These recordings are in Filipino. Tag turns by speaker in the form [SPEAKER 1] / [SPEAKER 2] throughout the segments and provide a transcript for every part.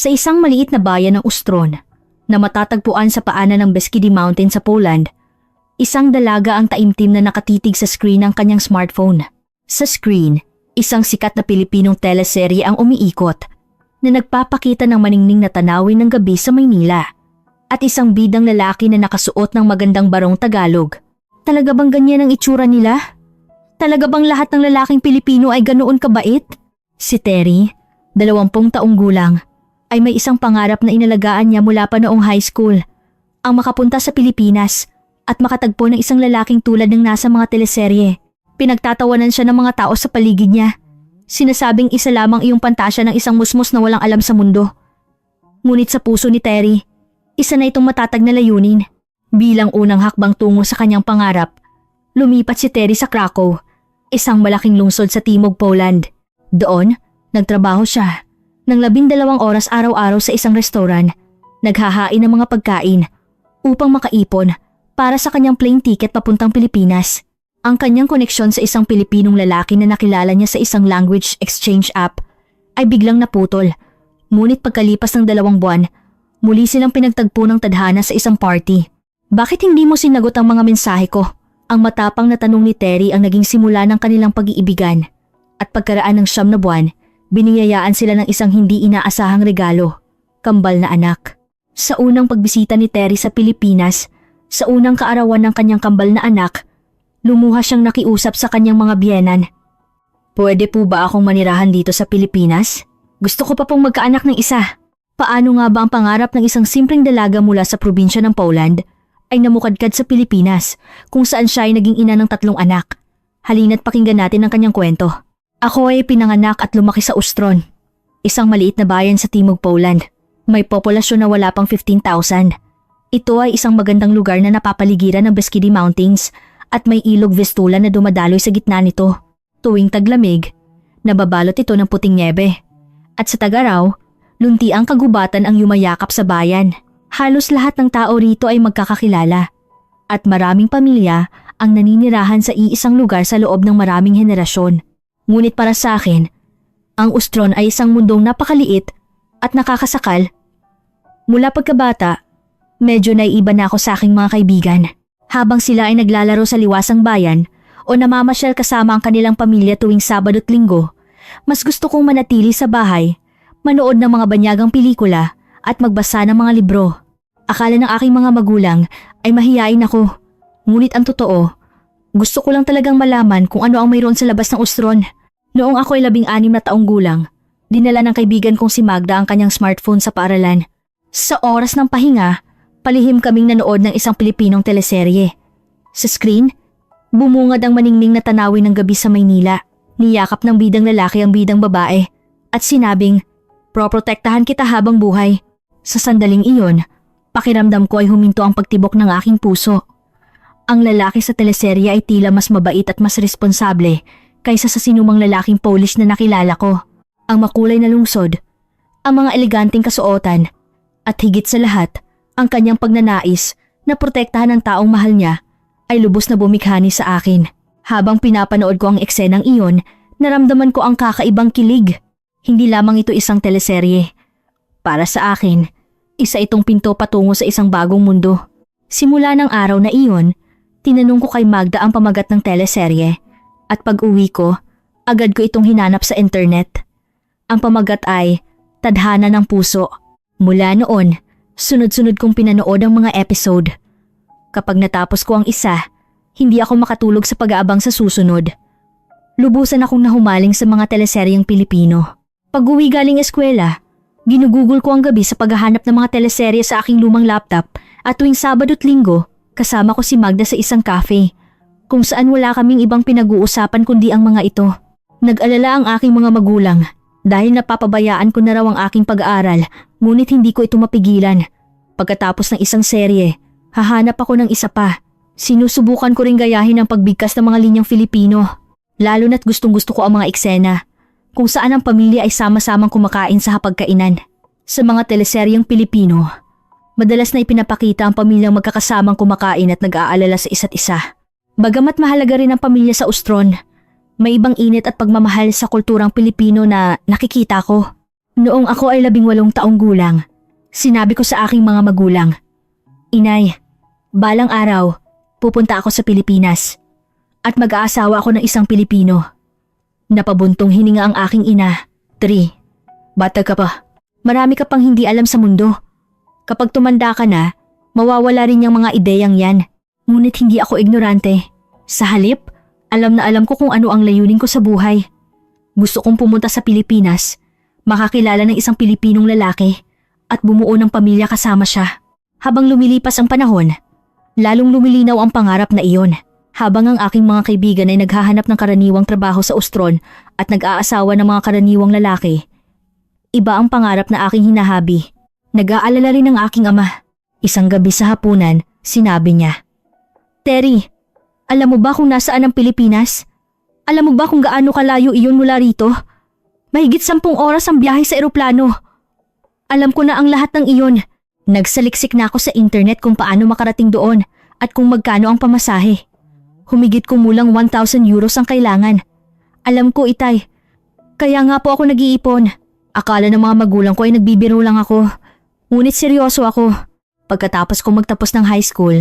[SPEAKER 1] Sa isang maliit na bayan ng Ustron, na matatagpuan sa paanan ng Beskidi Mountain sa Poland, isang dalaga ang taimtim na nakatitig sa screen ng kanyang smartphone. Sa screen, isang sikat na Pilipinong teleserye ang umiikot na nagpapakita ng maningning na tanawin ng gabi sa Maynila at isang bidang lalaki na nakasuot ng magandang barong Tagalog. Talaga bang ganyan ang itsura nila? Talaga bang lahat ng lalaking Pilipino ay ganoon kabait? Si Terry, 20 taong gulang, ay may isang pangarap na inalagaan niya mula pa noong high school, ang makapunta sa Pilipinas at makatagpo ng isang lalaking tulad ng nasa mga teleserye. Pinagtatawanan siya ng mga tao sa paligid niya. Sinasabing isa lamang iyong pantasya ng isang musmos na walang alam sa mundo. Ngunit sa puso ni Terry, isa na itong matatag na layunin. Bilang unang hakbang tungo sa kanyang pangarap, lumipat si Terry sa Krakow, isang malaking lungsod sa Timog Poland. Doon, nagtrabaho siya ng 12 oras araw-araw sa isang restaurant, naghahain ng mga pagkain upang makaipon para sa kanyang plane ticket papuntang Pilipinas. Ang kanyang koneksyon sa isang Pilipinong lalaki na nakilala niya sa isang language exchange app ay biglang naputol. Ngunit pagkalipas ng 2 buwan, muli silang pinagtagpo ng tadhana sa isang party. Bakit hindi mo sinagot ang mga mensahe ko? Ang matapang na tanong ni Terry ang naging simula ng kanilang pag-iibigan. At pagkaraan ng 9 na buwan, biniyayaan sila ng isang hindi inaasahang regalo, kambal na anak. Sa unang pagbisita ni Terry sa Pilipinas, sa unang kaarawan ng kanyang kambal na anak, lumuha siyang nakiusap sa kanyang mga biyenan. Pwede po ba akong manirahan dito sa Pilipinas? Gusto ko pa pong magkaanak ng isa. Paano nga ba ang pangarap ng isang simpleng dalaga mula sa probinsya ng Poland ay namukadkad sa Pilipinas kung saan siya ay naging ina ng 3 anak? Halina't pakinggan natin ang kanyang kwento. Ako ay pinanganak at lumaki sa Ustron, isang maliit na bayan sa Timog Poland. May populasyon na wala pang 15,000. Ito ay isang magandang lugar na napapaligiran ng Beskidi Mountains at may ilog Vistula na dumadaloy sa gitna nito. Tuwing taglamig, nababalot ito ng puting nyebe. At sa tag-araw, lunti ang kagubatan ang yumayakap sa bayan. Halos lahat ng tao rito ay magkakakilala. At maraming pamilya ang naninirahan sa iisang lugar sa loob ng maraming henerasyon. Ngunit para sa akin, ang Ustron ay isang mundong napakaliit at nakakasakal. Mula pagkabata, medyo naiiba na ako sa aking mga kaibigan. Habang sila ay naglalaro sa liwasang bayan o namamasyal kasama ang kanilang pamilya tuwing Sabado at Linggo, mas gusto kong manatili sa bahay, manood ng mga banyagang pelikula at magbasa ng mga libro. Akala ng aking mga magulang ay mahiyain ako. Ngunit ang totoo, gusto ko lang talagang malaman kung ano ang mayroon sa labas ng Ustron. Noong ako ay 16 na taong gulang, dinala ng kaibigan kong si Magda ang kanyang smartphone sa paaralan. Sa oras ng pahinga, palihim kaming nanood ng isang Pilipinong teleserye. Sa screen, bumungad ang maningning na tanawin ng gabi sa Maynila. Niyakap ng bidang lalaki ang bidang babae at sinabing, "Proprotektahan kita habang buhay." Sa sandaling iyon, pakiramdam ko ay huminto ang pagtibok ng aking puso. Ang lalaki sa teleserye ay tila mas mabait at mas responsable kaysa sa sinumang lalaking Polish na nakilala ko. Ang makulay na lungsod, ang mga eleganteng kasuotan, at higit sa lahat, ang kanyang pagnanais na protektahan ang taong mahal niya ay lubos na bumighani sa akin. Habang pinapanood ko ang eksenang iyon, naramdaman ko ang kakaibang kilig. Hindi lamang ito isang teleserye. Para sa akin, isa itong pinto patungo sa isang bagong mundo. Simula ng araw na iyon, tinanong ko kay Magda ang pamagat ng teleserye. At pag-uwi ko, agad ko itong hinanap sa internet. Ang pamagat ay Tadhana ng Puso. Mula noon, sunod-sunod kong pinanood ang mga episode. Kapag natapos ko ang isa, hindi ako makatulog sa pag-aabang sa susunod. Lubusan akong nahumaling sa mga teleseryeng Pilipino. Pag-uwi galing eskwela, ginugugol ko ang gabi sa paghahanap ng mga teleserye sa aking lumang laptop at tuwing Sabado at Linggo, kasama ko si Magda sa isang cafe, kung saan wala kaming ibang pinag-uusapan kundi ang mga ito. Nag-alala ang aking mga magulang dahil napapabayaan ko na raw ang aking pag-aaral, ngunit hindi ko ito mapigilan. Pagkatapos ng isang serye, hahanap ako ng isa pa. Sinusubukan ko ring gayahin ang pagbigkas ng mga linyang Filipino, lalo na't gustong-gusto ko ang mga eksena kung saan ang pamilya ay sama-samang kumakain sa hapagkainan. Sa mga teleseryeng Pilipino, madalas na ipinapakita ang pamilyang magkakasamang kumakain at nag-aalala sa isa't isa. Bagamat mahalaga rin ang pamilya sa Ustron, may ibang init at pagmamahal sa kulturang Pilipino na nakikita ko. Noong ako ay 18 taong gulang, sinabi ko sa aking mga magulang, Inay, balang araw, pupunta ako sa Pilipinas at mag-aasawa ako ng isang Pilipino. Napabuntong hininga ang aking ina. 3. Bata ka pa. Marami ka pang hindi alam sa mundo. Kapag tumanda ka na, mawawala rin yung mga ideyang yan. Ngunit hindi ako ignorante. Sa halip, alam na alam ko kung ano ang layunin ko sa buhay. Gusto kong pumunta sa Pilipinas, makakilala ng isang Pilipinong lalaki at bumuo ng pamilya kasama siya. Habang lumilipas ang panahon, lalong lumilinaw ang pangarap na iyon. Habang ang aking mga kaibigan ay naghahanap ng karaniwang trabaho sa Ustron at nag-aasawa ng mga karaniwang lalaki, iba ang pangarap na aking hinahabi. Nag-aalala rin ang aking ama. Isang gabi sa hapunan, sinabi niya, Terry, alam mo ba kung nasaan ang Pilipinas? Alam mo ba kung gaano kalayo iyon mula rito? Mahigit 10 oras ang biyahe sa eroplano. Alam ko na ang lahat ng iyon. Nagsaliksik na ako sa internet kung paano makarating doon at kung magkano ang pamasahe. Humigit kumulang 1,000 euros ang kailangan. Alam ko, Itay. Kaya nga po ako nag-iipon. Akala ng mga magulang ko ay nagbibiro lang ako. Ngunit seryoso ako. Pagkatapos kong magtapos ng high school,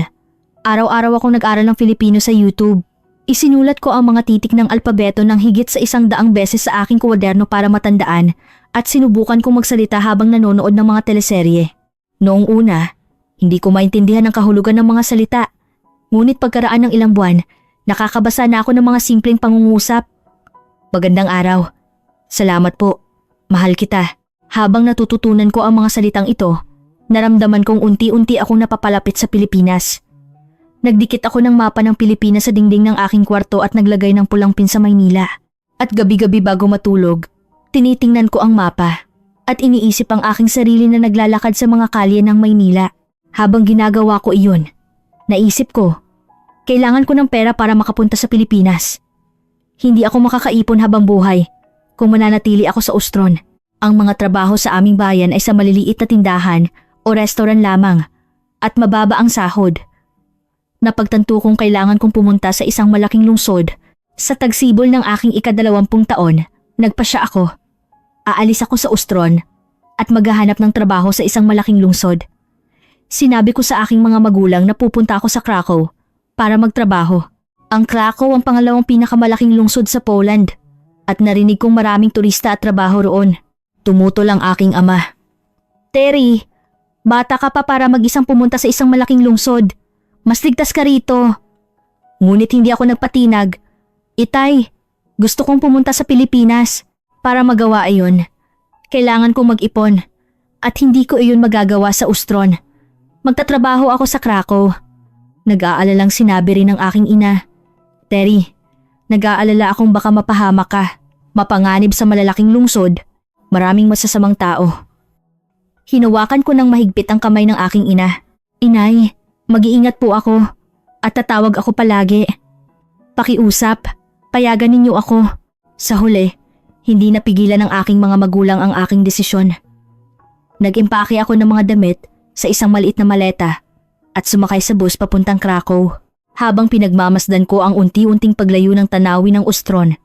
[SPEAKER 1] araw-araw ako nag-aral ng Filipino sa YouTube. Isinulat ko ang mga titik ng alpabeto ng higit sa 100 beses sa aking kwaderno para matandaan at sinubukan kong magsalita habang nanonood ng mga teleserye. Noong una, hindi ko maintindihan ang kahulugan ng mga salita. Ngunit pagkaraan ng ilang buwan, nakakabasa na ako ng mga simpleng pangungusap. Magandang araw. Salamat po. Mahal kita. Habang natututunan ko ang mga salitang ito, naramdaman kong unti-unti akong napapalapit sa Pilipinas. Nagdikit ako ng mapa ng Pilipinas sa dingding ng aking kwarto at naglagay ng pulang pin sa Maynila. At gabi-gabi bago matulog, tinitingnan ko ang mapa at iniisip ang aking sarili na naglalakad sa mga kalye ng Maynila. Habang ginagawa ko iyon, naisip ko, kailangan ko ng pera para makapunta sa Pilipinas. Hindi ako makakaipon habang buhay kung mananatili ako sa Ustron. Ang mga trabaho sa aming bayan ay sa maliliit na tindahan o restaurant lamang at mababa ang sahod. Napagtanto kong kailangan kong pumunta sa isang malaking lungsod. Sa tagsibol ng aking ika-20 taon, nagpasya ako. Aalis ako sa Ustron at maghahanap ng trabaho sa isang malaking lungsod. Sinabi ko sa aking mga magulang na pupunta ako sa Krakow para magtrabaho. Ang Krakow ang pangalawang pinakamalaking lungsod sa Poland at narinig kong maraming turista at trabaho roon. Tumutol ang aking ama. Terry, bata ka pa para mag-isang pumunta sa isang malaking lungsod. Mas ligtas ka rito. Ngunit hindi ako nagpatinag. Itay, gusto kong pumunta sa Pilipinas. Para magawa iyon, kailangan kong mag-ipon at hindi ko iyon magagawa sa Ustron. Magtatrabaho ako sa Krakow. Nag-aalalang sinabi rin ng aking ina. Terry, nag-aalala akong baka mapahamak ka. Mapanganib sa malalaking lungsod. Maraming masasamang tao. Hinawakan ko ng mahigpit ang kamay ng aking ina. Inay, mag-iingat po ako at tatawag ako palagi. Pakiusap, payagan ninyo ako. Sa huli, hindi napigilan ng aking mga magulang ang aking desisyon. Nag-impake ako ng mga damit sa isang maliit na maleta at sumakay sa bus papuntang Krakow. Habang pinagmamasdan ko ang unti-unting paglayo ng tanawin ng Ustron,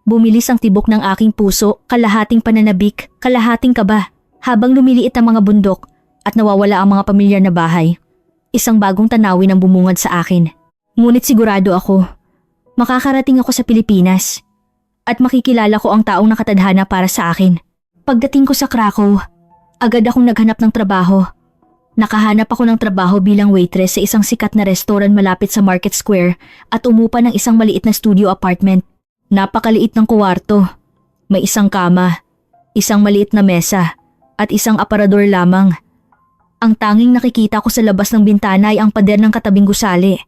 [SPEAKER 1] bumilis ang tibok ng aking puso, kalahating pananabik, kalahating kaba. Habang lumiliit ang mga bundok at nawawala ang mga pamilyar na bahay, isang bagong tanawin ang bumungad sa akin. Ngunit sigurado ako, makakarating ako sa Pilipinas at makikilala ko ang taong nakatadhana para sa akin. Pagdating ko sa Krakow, agad akong naghanap ng trabaho. Nakahanap ako ng trabaho bilang waitress sa isang sikat na restaurant malapit sa Market Square at umupa ng isang maliit na studio apartment. Napakaliit ng kuwarto. May isang kama, isang maliit na mesa at isang aparador lamang. Ang tanging nakikita ko sa labas ng bintana ay ang pader ng katabing gusali.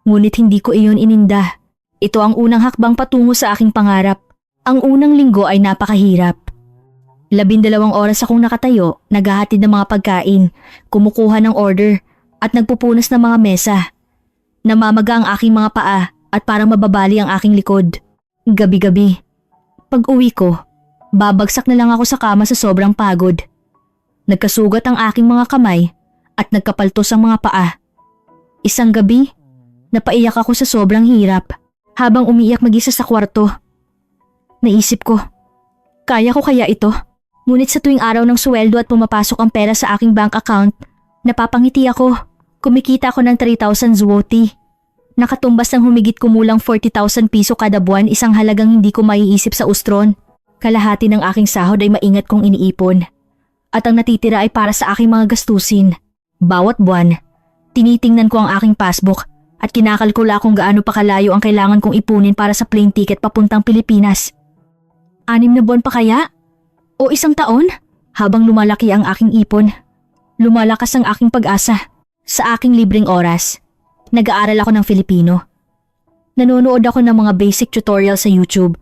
[SPEAKER 1] Ngunit hindi ko iyon ininda. Ito ang unang hakbang patungo sa aking pangarap. Ang unang linggo ay napakahirap. 12 oras akong nakatayo, naghahatid ng mga pagkain, kumukuha ng order at nagpupunas ng mga mesa. Namamaga ang aking mga paa at parang mababali ang aking likod. Gabi-gabi. Pag-uwi ko, babagsak na lang ako sa kama sa sobrang pagod. Nagkasugat ang aking mga kamay at nagkapaltos ang mga paa. Isang gabi, napaiyak ako sa sobrang hirap habang umiiyak mag-isa sa kwarto. Naisip ko, kaya ko kaya ito? Ngunit sa tuwing araw ng sweldo at pumapasok ang pera sa aking bank account, napapangiti ako. Kumikita ako ng 3,000 zloty. Nakatumbas ng humigit kumulang 40,000 piso kada buwan, isang halagang hindi ko maiisip sa Ustron. Kalahati ng aking sahod ay maingat kong iniipon. At ang natitira ay para sa aking mga gastusin. Bawat buwan, tinitingnan ko ang aking passbook at kinakalkula kung gaano pa kalayo ang kailangan kong ipunin para sa plane ticket papuntang Pilipinas. 6 na buwan pa kaya? O 1 taon? Habang lumalaki ang aking ipon, lumalakas ang aking pag-asa. Sa aking libreng oras, nag-aaral ako ng Filipino. Nanonood ako ng mga basic tutorial sa YouTube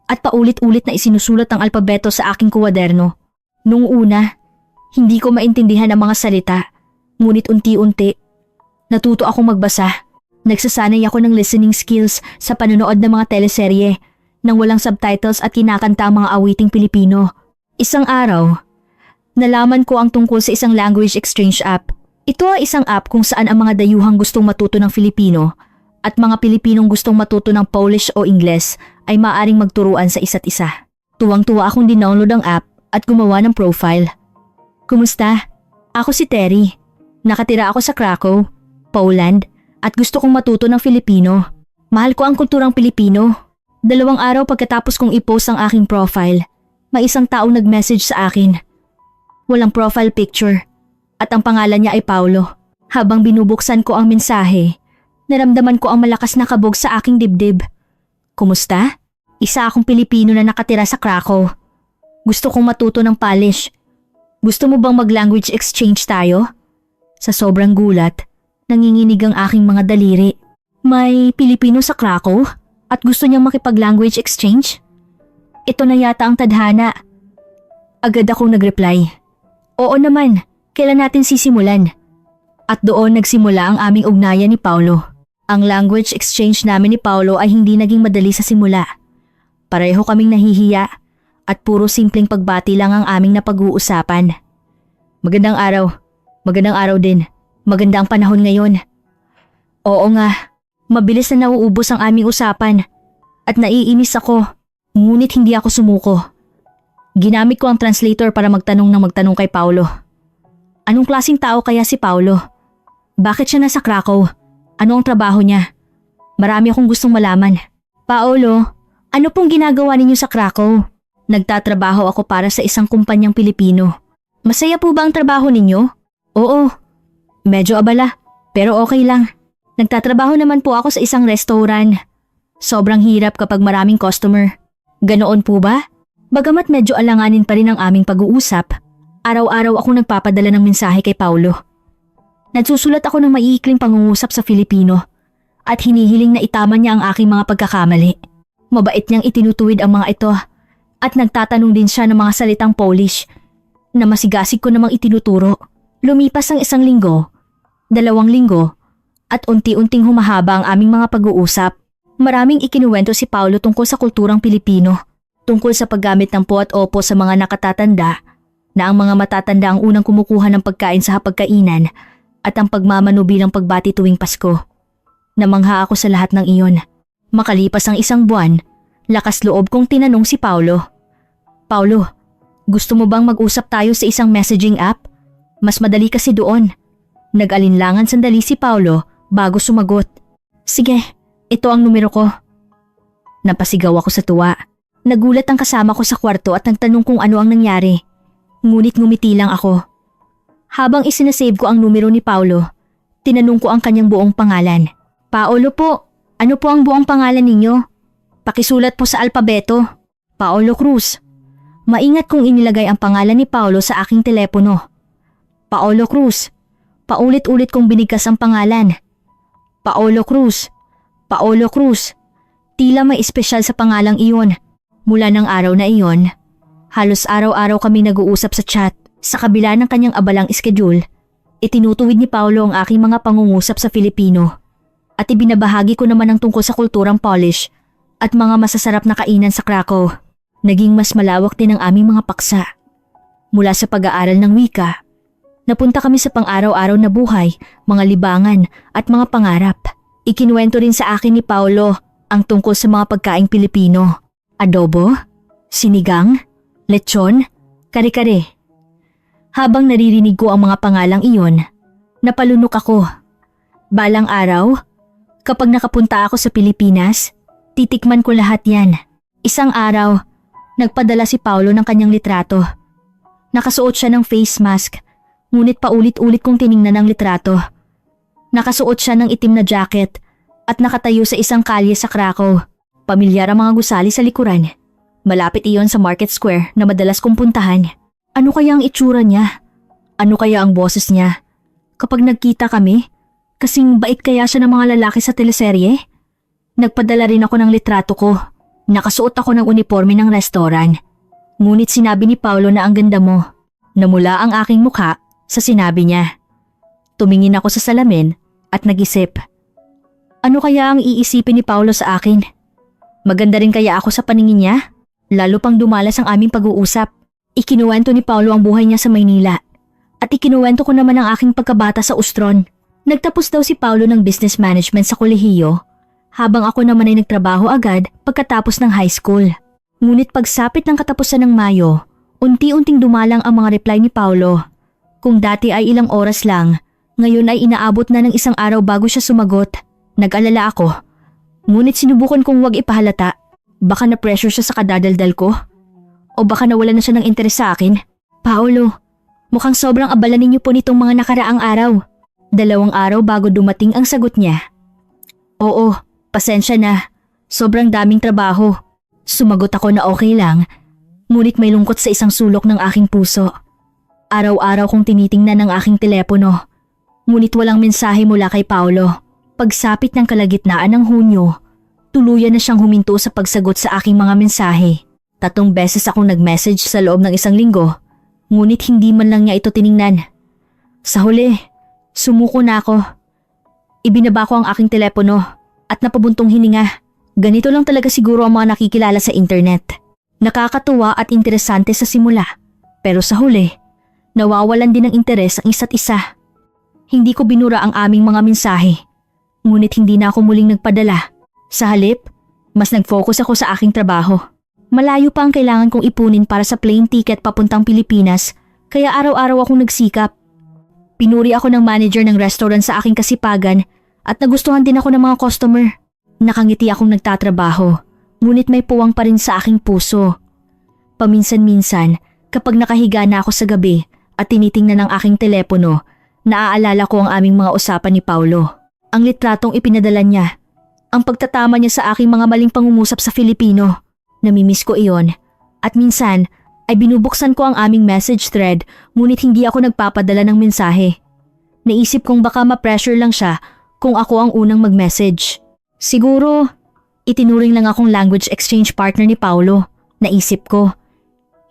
[SPEAKER 1] at paulit-ulit na isinusulat ang alpabeto sa aking kuwaderno. Nung una, hindi ko maintindihan ang mga salita, ngunit unti-unti, natuto akong magbasa. Nagsasanay ako ng listening skills sa panonood ng mga teleserye nang walang subtitles at kinakanta ang mga awiting Pilipino. Isang araw, nalaman ko ang tungkol sa isang language exchange app. Ito ay isang app kung saan ang mga dayuhang gustong matuto ng Filipino at mga Pilipinong gustong matuto ng Polish o Ingles ay maaaring magturuan sa isa't isa. Tuwang-tuwa akong dinownload ang app at gumawa ng profile. Kumusta? Ako si Terry. Nakatira ako sa Krakow, Poland at gusto kong matuto ng Filipino. Mahal ko ang kulturang Pilipino. 2 araw pagkatapos kong i-post ang aking profile, may isang taong nag-message sa akin. Walang profile picture. At ang pangalan niya ay Paulo. Habang binubuksan ko ang mensahe, naramdaman ko ang malakas na kabog sa aking dibdib. Kumusta? Isa akong Pilipino na nakatira sa Krakow. Gusto kong matuto ng Polish. Gusto mo bang mag-language exchange tayo? Sa sobrang gulat, nanginginig ang aking mga daliri. May Pilipino sa Krakow at gusto niyang makipag-language exchange? Ito na yata ang tadhana. Agad akong nag-reply. Oo naman. Kailan natin sisimulan? At doon nagsimula ang aming ugnayan ni Paulo. Ang language exchange namin ni Paulo ay hindi naging madali sa simula. Pareho kaming nahihiya at puro simpleng pagbati lang ang aming napag-uusapan. Magandang araw. Magandang araw din. Maganda ang panahon ngayon. Oo nga, mabilis na nauubos ang aming usapan at naiinis ako. Ngunit hindi ako sumuko. Ginamit ko ang translator para magtanong kay Paulo. Anong klaseng tao kaya si Paulo? Bakit siya nasa Krakow? Ano ang trabaho niya? Marami akong gustong malaman. Paulo, ano pong ginagawa ninyo sa Krakow? Nagtatrabaho ako para sa isang kumpanyang Pilipino. Masaya po ba ang trabaho ninyo? Oo. Medyo abala, pero okay lang. Nagtatrabaho naman po ako sa isang restaurant. Sobrang hirap kapag maraming customer. Ganoon po ba? Bagamat medyo alanganin pa rin ang aming pag-uusap, araw-araw akong nagpapadala ng mensahe kay Paulo. Nagsusulat ako ng maiikling pangungusap sa Filipino at hinihiling na itama niya ang aking mga pagkakamali. Mabait niyang itinutuwid ang mga ito at nagtatanong din siya ng mga salitang Polish na masigasig ko namang itinuturo. Lumipas ang 1 linggo, 2 linggo at unti-unting humahaba ang aming mga pag-uusap. Maraming ikinuwento si Paulo tungkol sa kulturang Pilipino, tungkol sa paggamit ng po at opo sa mga nakatatanda, na ang mga matatanda ang unang kumukuha ng pagkain sa hapagkainan at ang pagmamano bilang pagbati tuwing Pasko. Namangha ako sa lahat ng iyon. Makalipas ang 1 buwan, lakas loob kong tinanong si Paulo. Paulo, gusto mo bang mag-usap tayo sa isang messaging app? Mas madali kasi doon. Nag-alinlangan sandali si Paulo bago sumagot. Sige, ito ang numero ko. Napasigaw ako sa tuwa. Nagulat ang kasama ko sa kwarto at nagtanong kung ano ang nangyari. Ngunit ngumiti lang ako. Habang isinasave ko ang numero ni Paulo, tinanong ko ang kanyang buong pangalan. Paulo po, ano po ang buong pangalan ninyo? Pakisulat po sa alpabeto. Paulo Cruz. Maingat kong inilagay ang pangalan ni Paulo sa aking telepono. Paulo Cruz. Paulit-ulit kong binigkas ang pangalan. Paulo Cruz. Paulo Cruz. Tila may espesyal sa pangalang iyon. Mula ng araw na iyon, halos araw-araw kami nag-uusap sa chat. Sa kabila ng kanyang abalang schedule, itinutuwid ni Paulo ang aking mga pangungusap sa Filipino at ibinabahagi ko naman ang tungkol sa kulturang Polish at mga masasarap na kainan sa Krakow. Naging mas malawak din ang aming mga paksa. Mula sa pag-aaral ng wika, napunta kami sa pang-araw-araw na buhay, mga libangan at mga pangarap. Ikinuwento rin sa akin ni Paulo ang tungkol sa mga pagkaing Pilipino. Adobo, sinigang, lechon, Kare-kare. Habang naririnig ko ang mga pangalang iyon, napalunok ako. Balang araw, kapag nakapunta ako sa Pilipinas, titikman ko lahat yan. Isang araw, nagpadala si Paulo ng kanyang litrato. Nakasuot siya ng face mask, ngunit paulit-ulit kong tiningnan ang litrato. Nakasuot siya ng itim na jacket at nakatayo sa isang kalye sa Krakow. Pamilyar ang mga gusali sa likuran. Malapit iyon sa Market Square na madalas kong puntahan. Ano kaya ang itsura niya? Ano kaya ang boses niya? Kapag nagkita kami, kasing bait kaya siya ng mga lalaki sa teleserye? Nagpadala rin ako ng litrato ko. Nakasuot ako ng uniforme ng restaurant. Ngunit sinabi ni Paulo na ang ganda mo. Namula ang aking mukha sa sinabi niya. Tumingin ako sa salamin at nag-isip. Ano kaya ang iisipin ni Paulo sa akin? Maganda rin kaya ako sa paningin niya? Lalo pang dumalas ang aming pag-uusap. Ikinuwento ni Paulo ang buhay niya sa Maynila. At ikinuwento ko naman ang aking pagkabata sa Ustron. Nagtapos daw si Paulo ng business management sa kolehiyo, habang ako naman ay nagtrabaho agad pagkatapos ng high school. Ngunit pagsapit ng katapusan ng Mayo, unti-unting dumalang ang mga reply ni Paulo. Kung dati ay ilang oras lang, ngayon ay inaabot na ng isang araw bago siya sumagot. Nag-alala ako. Ngunit sinubukan kong huwag ipahalata. Baka na-pressure siya sa kadadaldal ko. O baka nawala na siya ng interes sa akin. Paulo, mukhang sobrang abala ninyo po nitong mga nakaraang araw. 2 araw bago dumating ang sagot niya. Oo, pasensya na. Sobrang daming trabaho. Sumagot ako na okay lang, ngunit may lungkot sa isang sulok ng aking puso. Araw-araw kong tinitingnan ang aking telepono, ngunit walang mensahe mula kay Paulo. Pagsapit ng kalagitnaan ng Hunyo, tuluyan na siyang huminto sa pagsagot sa aking mga mensahe. 3 beses akong nag-message sa loob ng 1 linggo, ngunit hindi man lang niya ito tiningnan. Sa huli, sumuko na ako. Ibinaba ko ang aking telepono at napabuntong hininga. Ganito lang talaga siguro ang mga nakikilala sa internet. Nakakatuwa at interesante sa simula, pero sa huli, nawawalan din ng interes ang isa't isa. Hindi ko binura ang aming mga mensahe, ngunit hindi na ako muling nagpadala. Sa halip, mas nag-focus ako sa aking trabaho. Malayo pa ang kailangan kong ipunin para sa plane ticket papuntang Pilipinas, kaya araw-araw akong nagsikap. Pinuri ako ng manager ng restaurant sa aking kasipagan at nagustuhan din ako ng mga customer. Nakangiti akong nagtatrabaho, ngunit may puwang pa rin sa aking puso. Paminsan-minsan, kapag nakahiga na ako sa gabi at tinitingnan ang aking telepono, naaalala ko ang aming mga usapan ni Paulo. Ang litratong ipinadala niya, ang pagtatama niya sa aking mga maling pangungusap sa Filipino. Namimiss ko iyon. At minsan ay binubuksan ko ang aming message thread, ngunit hindi ako nagpapadala ng mensahe. Naisip kong baka ma-pressure lang siya kung ako ang unang mag-message. Siguro, itinuring lang akong language exchange partner ni Paulo. Naisip ko.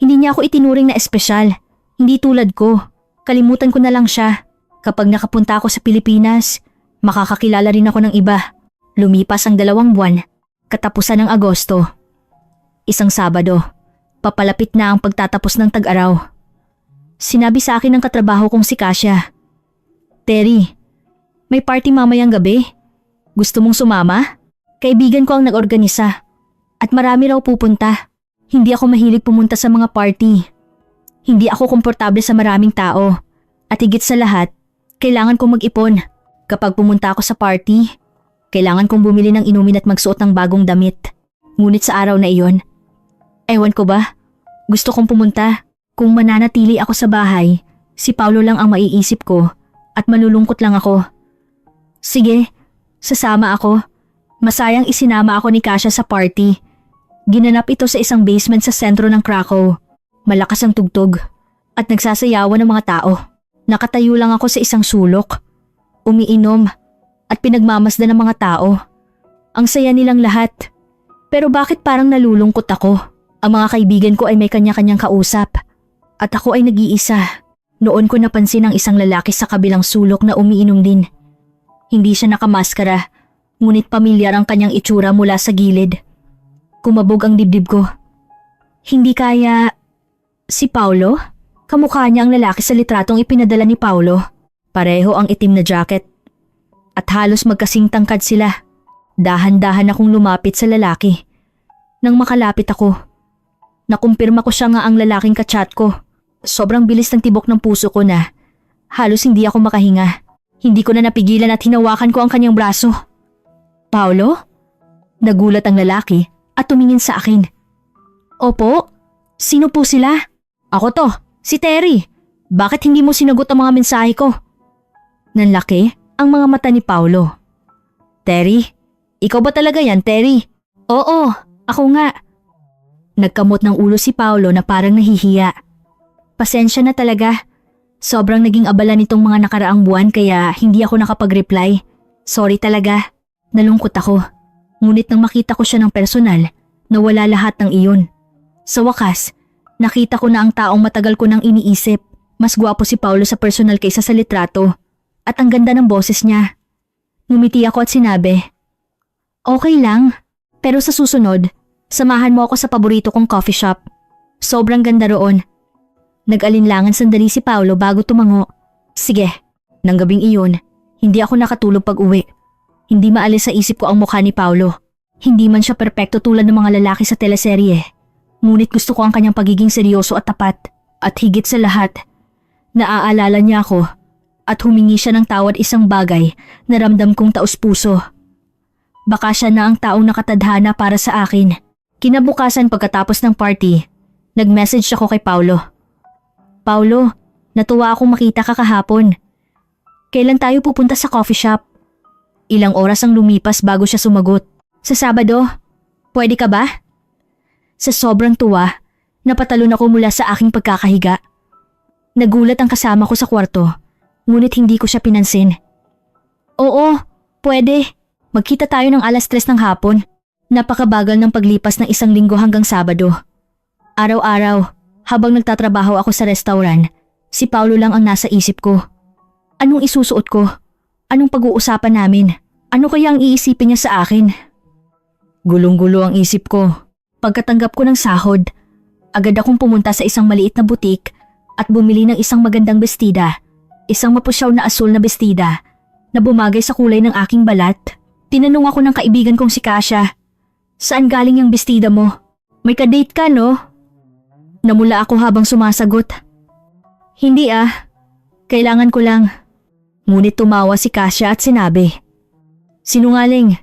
[SPEAKER 1] Hindi niya ako itinuring na espesyal. Hindi tulad ko. Kalimutan ko na lang siya. Kapag nakapunta ako sa Pilipinas, makakakilala rin ako ng iba. Lumipas ang 2 buwan, katapusan ng Agosto. Isang Sabado, papalapit na ang pagtatapos ng tag-araw. Sinabi sa akin ng katrabaho kong si Kasia, Terry, may party mamayang gabi. Gusto mong sumama? Kaibigan ko ang nag-organisa at marami raw pupunta. Hindi ako mahilig pumunta sa mga party. Hindi ako komportable sa maraming tao. At higit sa lahat, kailangan kong mag-ipon. Kapag pumunta ako sa party, kailangan kong bumili ng inumin at magsuot ng bagong damit. Ngunit sa araw na iyon, ewan ko ba, gusto kong pumunta. Kung mananatili ako sa bahay, si Paulo lang ang maiisip ko at malulungkot lang ako. Sige, sasama ako. Masayang isinama ako ni Kasia sa party. Ginanap ito sa isang basement sa sentro ng Krakow. Malakas ang tugtog at nagsasayawan ng mga tao. Nakatayo lang ako sa isang sulok, umiinom at pinagmamasdan ng mga tao. Ang saya nilang lahat. Pero bakit parang nalulungkot ako? Ang mga kaibigan ko ay may kanya-kanyang kausap at ako ay nag-iisa. Noon ko napansin ang isang lalaki sa kabilang sulok na umiinom din. Hindi siya nakamaskara, ngunit pamilyar ang kanyang itsura mula sa gilid. Kumabog ang dibdib ko. Hindi kaya si Paulo? Kamukha niya ang lalaki sa litratong ipinadala ni Paulo. Pareho ang itim na jacket. At halos magkasing tangkad sila. Dahan-dahan akong lumapit sa lalaki. Nang makalapit ako, nakumpirma ko siya nga ang lalaking kachat ko. Sobrang bilis ng tibok ng puso ko na halos hindi ako makahinga. Hindi ko na napigilan at hinawakan ko ang kanyang braso. Paolo? Nagulat ang lalaki at tumingin sa akin. Opo, sino po sila? Ako to, si Terry. Bakit hindi mo sinagot ang mga mensahe ko? Nanlaki ang mga mata ni Paolo. Terry? Ikaw ba talaga yan, Terry? Oo, ako nga. Nagkamot ng ulo si Paolo na parang nahihiya. Pasensya na talaga. Sobrang naging abala nitong mga nakaraang buwan kaya hindi ako nakapag-reply. Sorry talaga. Nalungkot ako. Ngunit nang makita ko siya ng personal, nawala lahat ng iyon. Sa wakas, nakita ko na ang taong matagal ko nang iniisip. Mas gwapo si Paolo sa personal kaysa sa litrato. At ang ganda ng boses niya. Ngumiti ako at sinabi, okay lang, pero sa susunod, samahan mo ako sa paborito kong coffee shop. Sobrang ganda roon. Nag-alinlangan sandali si Paolo bago tumango. Sige, nang gabing iyon, hindi ako nakatulog pag-uwi. Hindi maalis sa isip ko ang mukha ni Paolo. Hindi man siya perpekto tulad ng mga lalaki sa teleserye. Ngunit gusto ko ang kanyang pagiging seryoso at tapat. At higit sa lahat, naaalala niya ako at humingi siya ng tawad isang bagay na ramdam kong taos-puso. Baka siya na ang taong nakatadhana para sa akin. Kinabukasan pagkatapos ng party, nag-message ako kay Paolo. Paolo, natuwa akong makita ka kahapon. Kailan tayo pupunta sa coffee shop? Ilang oras ang lumipas bago siya sumagot. Sa Sabado, pwede ka ba? Sa sobrang tuwa, napatalon ako mula sa aking pagkakahiga. Nagulat ang kasama ko sa kwarto, ngunit hindi ko siya pinansin. Oo, pwede. Magkita tayo ng 3:00 ng hapon. Napakabagal ng paglipas ng isang linggo hanggang Sabado. Araw-araw, habang nagtatrabaho ako sa restaurant, si Paolo lang ang nasa isip ko. Anong isusuot ko? Anong pag-uusapan namin? Ano kaya ang iisipin niya sa akin? Gulong-gulo ang isip ko. Pagkatanggap ko ng sahod, agad akong pumunta sa isang maliit na butik at bumili ng isang magandang bestida. Isang mapusyaw na asul na bestida na bumagay sa kulay ng aking balat. Tinanong ako ng kaibigan kong si Kasia, saan galing yung bestida mo? May kadate ka, no? Namula ako habang sumasagot. Hindi kailangan ko lang. Ngunit tumawa si Kasia at sinabi, sinungaling,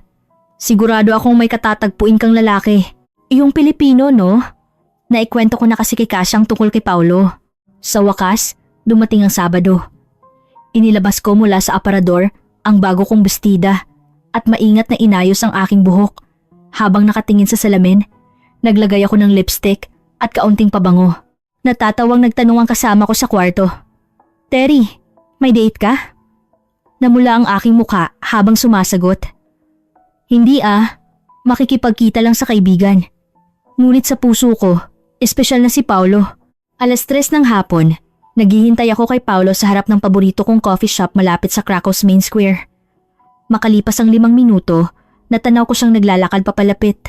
[SPEAKER 1] sigurado akong may katatagpuin kang lalaki. Yung Pilipino, no? Naikwento ko na kasi kay Kasia ang tungkol kay Paolo. Sa wakas, dumating ang Sabado. Inilabas ko mula sa aparador ang bago kong bestida at maingat na inayos ang aking buhok. Habang nakatingin sa salamin, naglagay ako ng lipstick at kaunting pabango. Natatawang nagtanong ang kasama ko sa kwarto. Terry, may date ka? Namula ang aking muka habang sumasagot. Hindi makikipagkita lang sa kaibigan. Ngunit sa puso ko, espesyal na si Paolo. 3:00 ng hapon, naghihintay ako kay Paolo sa harap ng paborito kong coffee shop malapit sa Cracov's Main Square. Makalipas ang 5 minuto, natanaw ko siyang naglalakad papalapit.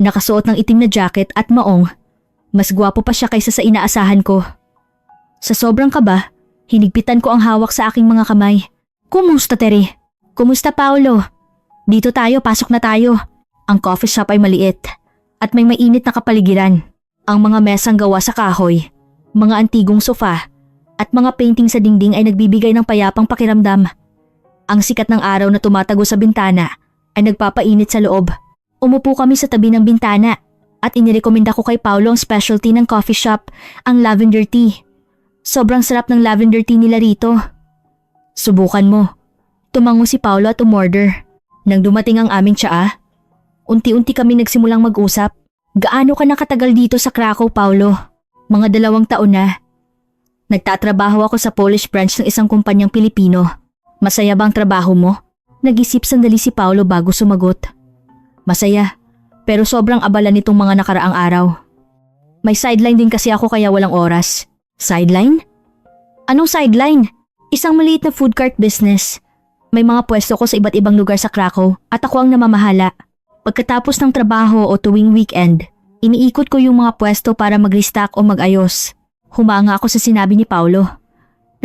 [SPEAKER 1] Nakasuot ng itim na jacket at maong. Mas gwapo pa siya kaysa sa inaasahan ko. Sa sobrang kaba, hinigpitan ko ang hawak sa aking mga kamay. Kumusta, Terry? Kumusta, Paolo? Dito tayo, pasok na tayo. Ang coffee shop ay maliit at may mainit na kapaligiran. Ang mga mesang gawa sa kahoy, mga antigong sofa at mga painting sa dingding ay nagbibigay ng payapang pakiramdam. Ang sikat ng araw na tumatago sa bintana ay nagpapainit sa loob. Umupo kami sa tabi ng bintana at inirekomenda ko kay Paolo ang specialty ng coffee shop, ang lavender tea. Sobrang sarap ng lavender tea nila rito. Subukan mo. Tumango si Paolo at umorder. Nang dumating ang aming tsaa, unti-unti kami nagsimulang mag-usap. Gaano ka nakatagal dito sa Krakow, Paolo? Mga 2 taon na. Nagtatrabaho ako sa Polish branch ng isang kumpanyang Pilipino. Masaya ba ang trabaho mo? Nag-isip sandali si Paolo bago sumagot. Masaya, pero sobrang abala nitong mga nakaraang araw. May sideline din kasi ako kaya walang oras. Sideline? Anong sideline? Isang maliit na food cart business. May mga pwesto ko sa iba't ibang lugar sa Krakow at ako ang namamahala. Pagkatapos ng trabaho o tuwing weekend, iniikot ko yung mga pwesto para mag-restock o mag-ayos. Humanga ako sa sinabi ni Paolo.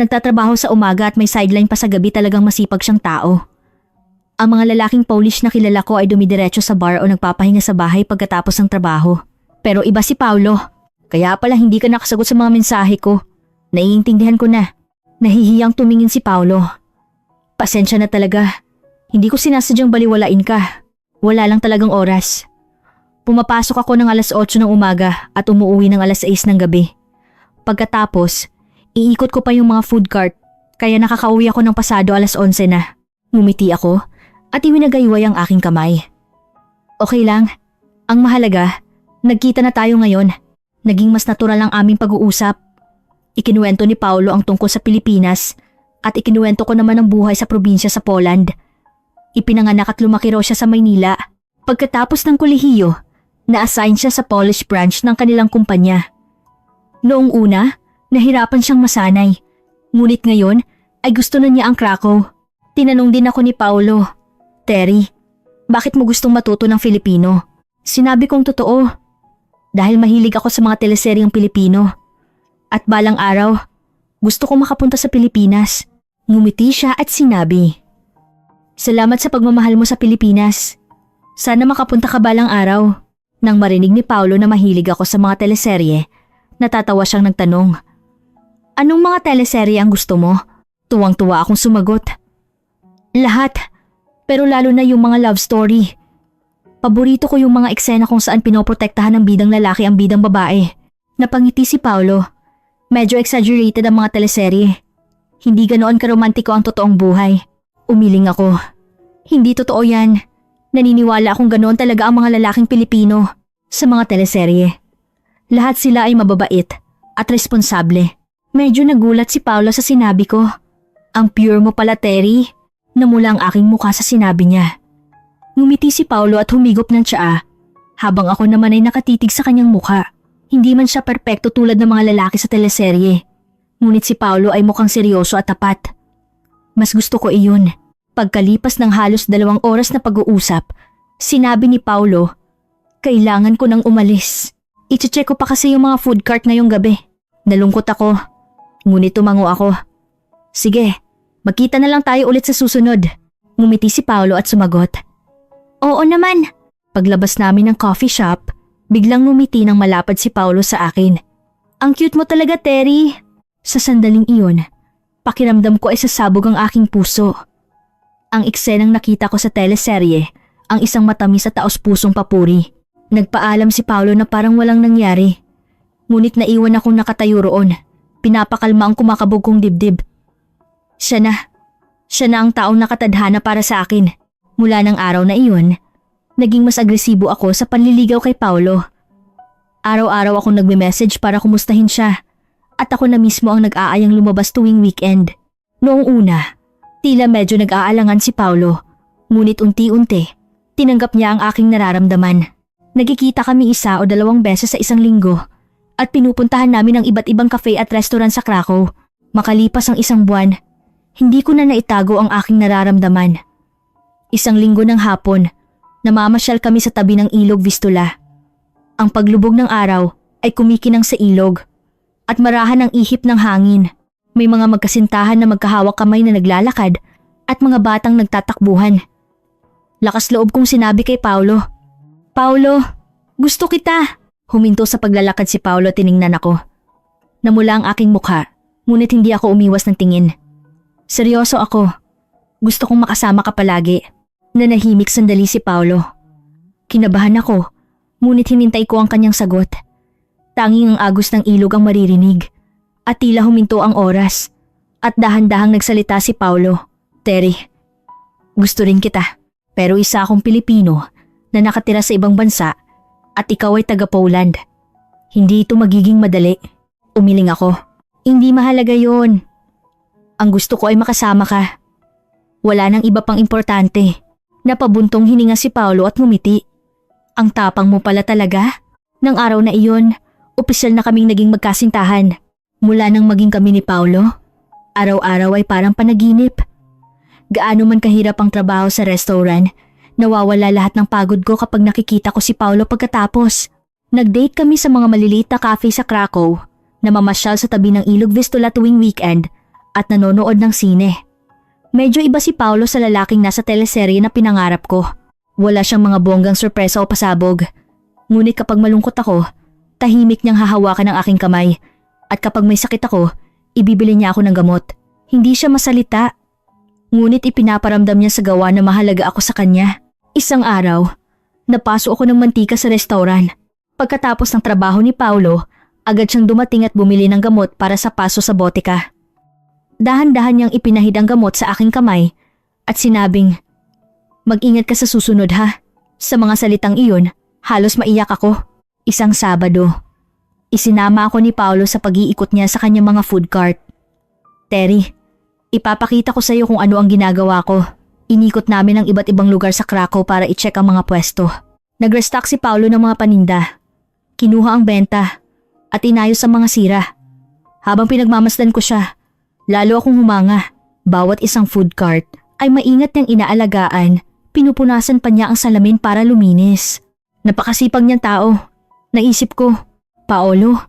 [SPEAKER 1] Nagtatrabaho sa umaga at may sideline pa sa gabi, talagang masipag siyang tao. Ang mga lalaking Polish na kilala ko ay dumidiretso sa bar o nagpapahinga sa bahay pagkatapos ng trabaho. Pero iba si Paolo. Kaya pala hindi ka nakasagot sa mga mensahe ko. Naiintindihan ko na. Nahihiyang tumingin si Paolo. Pasensya na talaga. Hindi ko sinasadyang baliwalain ka. Wala lang talagang oras. Pumapasok ako ng alas 8 ng umaga at umuwi ng alas 6 ng gabi. Pagkatapos, iikot ko pa yung mga food cart kaya nakakauwi ako ng pasado alas 11 na. Ngumiti ako at iwinagayway ang aking kamay. Okay lang. Ang mahalaga, nagkita na tayo ngayon. Naging mas natural ang aming pag-uusap. Ikinuwento ni Paolo ang tungkol sa Pilipinas at ikinuwento ko naman ang buhay sa probinsya sa Poland. Ipinanganak at lumaki raw siya sa Maynila. Pagkatapos ng kolehiyo, na-assign siya sa Polish branch ng kanilang kumpanya. Noong una, nahirapan siyang masanay. Ngunit ngayon ay gusto na niya ang Krakow. Tinanong din ako ni Paolo, Terry, bakit mo gustong matuto ng Filipino? Sinabi kong totoo. Dahil mahilig ako sa mga teleseryeng Pilipino. At balang araw, gusto kong makapunta sa Pilipinas. Ngumiti siya at sinabi, Salamat sa pagmamahal mo sa Pilipinas. Sana makapunta ka balang araw. Nang marinig ni Paolo na mahilig ako sa mga teleserye, natatawa siyang nagtanong, Anong mga teleserye ang gusto mo? Tuwang-tuwa akong sumagot. Lahat, pero lalo na yung mga love story. Paborito ko yung mga eksena kung saan pinoprotektahan ng bidang lalaki ang bidang babae. Napangiti si Paolo. Medyo exaggerated ang mga teleserye. Hindi ganoon karomantiko ang totoong buhay. Umiling ako. Hindi totoo yan. Naniniwala akong ganoon talaga ang mga lalaking Pilipino sa mga teleserye. Lahat sila ay mababait at responsable. Medyo nagulat si Paolo sa sinabi ko. Ang pure mo pala, Terry. Namula ang aking mukha sa sinabi niya. Ngumiti si Paolo at humigop ng tsaa, habang ako naman ay nakatitig sa kanyang mukha. Hindi man siya perpekto tulad ng mga lalaki sa teleserye. Ngunit si Paolo ay mukhang seryoso at tapat. Mas gusto ko iyon. Pagkalipas ng halos 2 oras na pag-uusap, sinabi ni Paolo, Kailangan ko nang umalis. I-check ko pa kasi yung mga food cart ngayong gabi. Nalungkot ako. Ngunit tumango ako. Sige, magkita na lang tayo ulit sa susunod. Ngumiti si Paolo at sumagot. Oo naman. Paglabas namin ng coffee shop, biglang ngumiti ng malapad si Paolo sa akin. Ang cute mo talaga, Terry. Sa sandaling iyon, pakiramdam ko ay sasabog ang aking puso. Ang eksenang nakita ko sa teleserye, ang isang matamis at taos-pusong papuri. Nagpaalam si Paolo na parang walang nangyari. Ngunit naiwan akong nakatayo roon. Pinapakalma ang kumakabog kong dibdib. Siya na ang taong nakatadhana para sa akin. Mula ng araw na iyon, naging mas agresibo ako sa panliligaw kay Paolo. Araw-araw akong nagme-message para kumustahin siya. At ako na mismo ang nag-aayang lumabas tuwing weekend. Noong una, tila medyo nag-aalangan si Paolo. Ngunit unti-unti, tinanggap niya ang aking nararamdaman. Nagkikita kami 1 o 2 beses sa isang linggo at pinupuntahan namin ang iba't ibang cafe at restaurant sa Krakow. Makalipas ang 1 buwan, hindi ko na naitago ang aking nararamdaman. 1 linggo ng hapon, namamasyal kami sa tabi ng ilog Vistula. Ang paglubog ng araw ay kumikinang sa ilog at marahan ang ihip ng hangin. May mga magkasintahan na magkahawak kamay na naglalakad at mga batang nagtatakbuhan. Lakas loob kong sinabi kay Paolo, Paolo, gusto kita. Huminto sa paglalakad si Paolo at tiningnan ako. Namula ang aking mukha, ngunit hindi ako umiwas ng tingin. Seryoso ako. Gusto kong makasama ka palagi. Nanahimik sandali si Paolo. Kinabahan ako, ngunit hinintay ko ang kanyang sagot. Tanging ang agos ng ilog ang maririnig. At tila huminto ang oras. At dahan-dahang nagsalita si Paolo. Terry, gusto rin kita. Pero isa akong Pilipino na nakatira sa ibang bansa at ikaw ay taga Poland. Hindi ito magiging madali. Umiling ako. Hindi mahalaga yon. Ang gusto ko ay makasama ka. Wala nang iba pang importante. Napabuntong hininga si Paolo at ngumiti. Ang tapang mo pala talaga. Nang araw na iyon, opisyal na kaming naging magkasintahan. Mula nang maging kami ni Paolo, araw-araw ay parang panaginip. Gaano man kahirap ang trabaho sa restaurant, nawawala lahat ng pagod ko kapag nakikita ko si Paolo pagkatapos. Nag-date kami sa mga maliliit na cafe sa Krakow, namamasyal sa tabi ng ilog Vistula tuwing weekend at nanonood ng sine. Medyo iba si Paolo sa lalaking nasa teleserye na pinangarap ko. Wala siyang mga bonggang sorpresa o pasabog. Ngunit kapag malungkot ako, tahimik niyang hahawakan ang aking kamay. At kapag may sakit ako, Ibibili niya ako ng gamot. Hindi siya masalita. Ngunit ipinaparamdam niya sa gawa na mahalaga ako sa kanya. Isang araw, napaso ako ng mantika sa restaurant. Pagkatapos ng trabaho ni Paulo, agad siyang dumating at bumili ng gamot para sa paso sa botika. Dahan-dahan niyang ipinahid ang gamot sa aking kamay at sinabing, "Mag-ingat ka sa susunod ha." Sa mga salitang iyon, halos maiyak ako. Isang Sabado, isinama ako ni Paulo sa pag-iikot niya sa kanyang mga food cart. "Terry, ipapakita ko sa iyo kung ano ang ginagawa ko." Inikot namin ang iba't ibang lugar sa Krakow para i-check ang mga pwesto. Nag-restock si Paulo ng mga paninda. Kinuha ang benta at inayos ang mga sira. Habang pinagmamasdan ko siya, lalo akong humanga. Bawat isang food cart ay maingat niyang inaalagaan. Pinupunasan pa niya ang salamin para luminis. Napakasipag niyang tao. Naisip ko, "Paolo,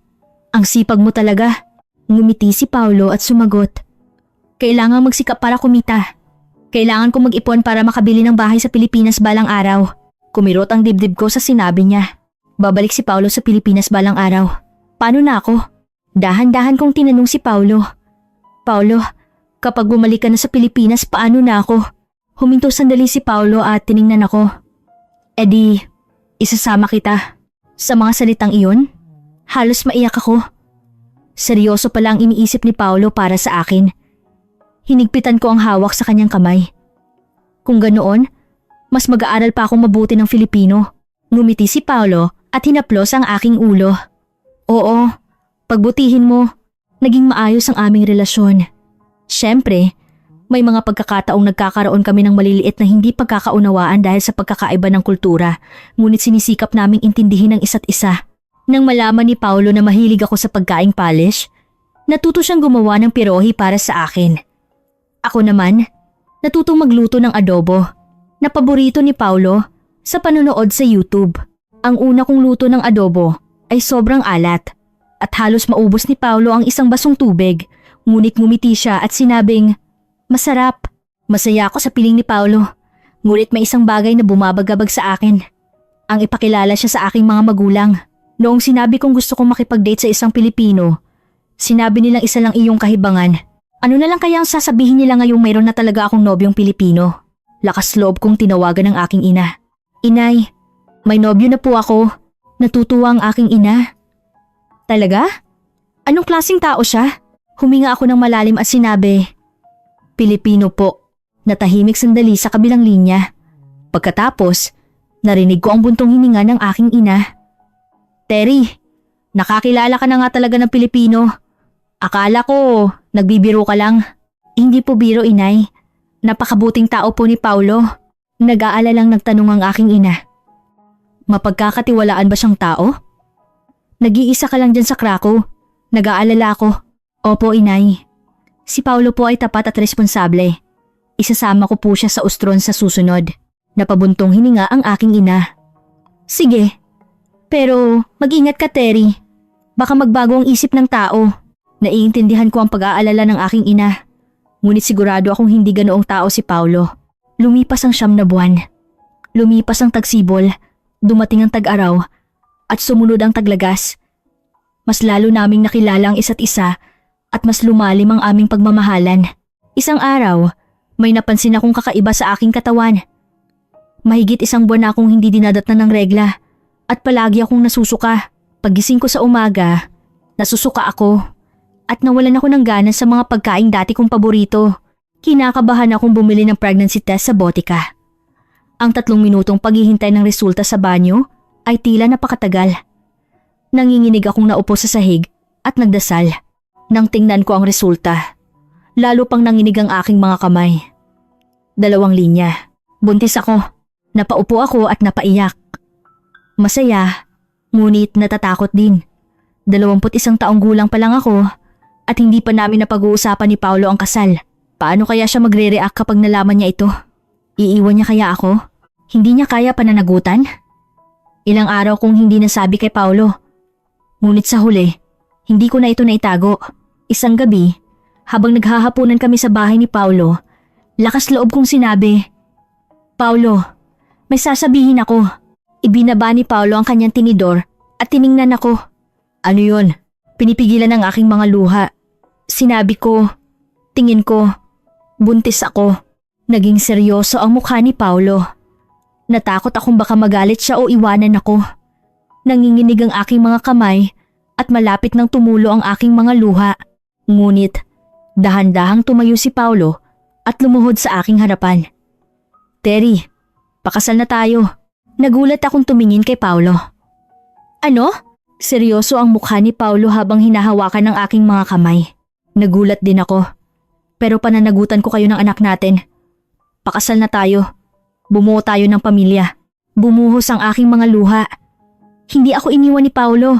[SPEAKER 1] ang sipag mo talaga." Ngumiti si Paulo at sumagot, "Kailangan magsikap para kumita. Kailangan ko mag-ipon para makabili ng bahay sa Pilipinas balang araw." Kumirot ang dibdib ko sa sinabi niya. Babalik si Paulo sa Pilipinas balang araw. Paano na ako? Dahan-dahan kong tinanong si Paulo. "Paulo, kapag bumalik ka na sa Pilipinas, paano na ako?" Huminto sandali si Paulo at tiningnan ako. "Edi, isasama kita." Sa mga salitang iyon, halos maiyak ako. Seryoso pala ang iniisip ni Paulo para sa akin. Hinigpitan ko ang hawak sa kanyang kamay. Kung ganoon, mas mag-aaral pa akong mabuti ng Filipino. Ngumiti si Paulo at hinaplos ang aking ulo. "Oo, pagbutihin mo, naging maayos ang aming relasyon. Siyempre, may mga pagkakataong nagkakaroon kami ng maliliit na hindi pagkakaunawaan dahil sa pagkakaiba ng kultura, ngunit sinisikap naming intindihin ang isa't isa." Nang malaman ni Paulo na mahilig ako sa pagkaing polish, natuto siyang gumawa ng pirohi para sa akin. Ako naman, natutong magluto ng adobo, na paborito ni Paulo sa panonood sa YouTube. Ang una kong luto ng adobo ay sobrang alat at halos maubos ni Paulo ang isang basong tubig, ngunit ngumiti siya at sinabing, "Masarap." Masaya ako sa piling ni Paulo, ngunit may isang bagay na bumabagabag sa akin. Ang ipakilala siya sa aking mga magulang. Noong sinabi kong gusto kong makipag-date sa isang Pilipino, sinabi nilang isa lang iyong kahibangan. Ano na lang kaya ang sasabihin nila ngayong mayroon na talaga akong nobyong Pilipino? Lakas loob kong tinawagan ng aking ina. "Inay, may nobyo na po ako." Natutuwa ang aking ina. "Talaga? Anong klaseng tao siya?" Huminga ako ng malalim at sinabi, "Pilipino po." Natahimik sandali sa kabilang linya. Pagkatapos, narinig ko ang buntong hininga ng aking ina. "Terry, nakakilala ka na nga talaga ng Pilipino. Akala ko, nagbibiro ka lang." "Hindi po biro, inay. Napakabuting tao po ni Paulo." Nag-aalalang nagtanong ang aking ina. "Mapagkakatiwalaan ba siyang tao?" "Nag-iisa ka lang dyan sa Krakow. Nag-aalala ako." "Opo, inay. Si Paulo po ay tapat at responsable. Isasama ko po siya sa Ustron sa susunod." Napabuntong hininga ang aking ina. "Sige. Pero mag-ingat ka, Terry. Baka magbago ang isip ng tao." Naiintindihan ko ang pag-aalala ng aking ina. Ngunit sigurado akong hindi ganoong tao si Paulo. Lumipas ang 9 na buwan. Lumipas ang tagsibol, dumating ang tag-araw, at sumunod ang taglagas. Mas lalo naming nakilala ang isa't isa at mas lumalim ang aming pagmamahalan. Isang araw, may napansin akong kakaiba sa aking katawan. Mahigit 1 buwan na akong hindi dinadatnan ng regla at palagi akong nasusuka. Paggising ko sa umaga, nasusuka ako at nawalan ako ng gana sa mga pagkaing dati kong paborito. Kinakabahan akong bumili ng pregnancy test sa botika. Ang 3 minutong paghihintay ng resulta sa banyo ay tila napakatagal. Nanginginig akong naupo sa sahig at nagdasal. Nang tingnan ko ang resulta, lalo pang nanginig ang aking mga kamay. 2 linya. Buntis ako. Napaupo ako at napaiyak. Masaya, ngunit natatakot din. 21 taong gulang pa lang ako at hindi pa namin napag-uusapan ni Paulo ang kasal. Paano kaya siya magre-react kapag nalaman niya ito? Iiwan niya kaya ako? Hindi niya kaya pananagutan? Ilang araw kong hindi nasabi kay Paulo. Ngunit sa huli, hindi ko na ito naitago. Isang gabi, habang naghahaponan kami sa bahay ni Paulo, lakas loob kong sinabi, "Paulo, may sasabihin ako." Ibinaba ni Paulo ang kanyang tinidor at tiningnan ako. "Ano yun?" Pinipigilan ang aking mga luha. Sinabi ko, tingin ko, buntis ako. Naging seryoso ang mukha ni Paulo. Natakot akong baka magalit siya o iwanan ako. Nanginginig ang aking mga kamay at malapit nang tumulo ang aking mga luha. Ngunit, dahan-dahang tumayo si Paulo at lumuhod sa aking harapan. Terry, pakasal na tayo. Nagulat akong tumingin kay Paulo. Ano? Seryoso ang mukha ni Paulo habang hinahawakan ng aking mga kamay. Nagulat din ako. Pero pananagutan ko kayo ng anak natin. Pakasal na tayo. Bumuo tayo ng pamilya. Bumuhos ang aking mga luha. Hindi ako iniwan ni Paulo.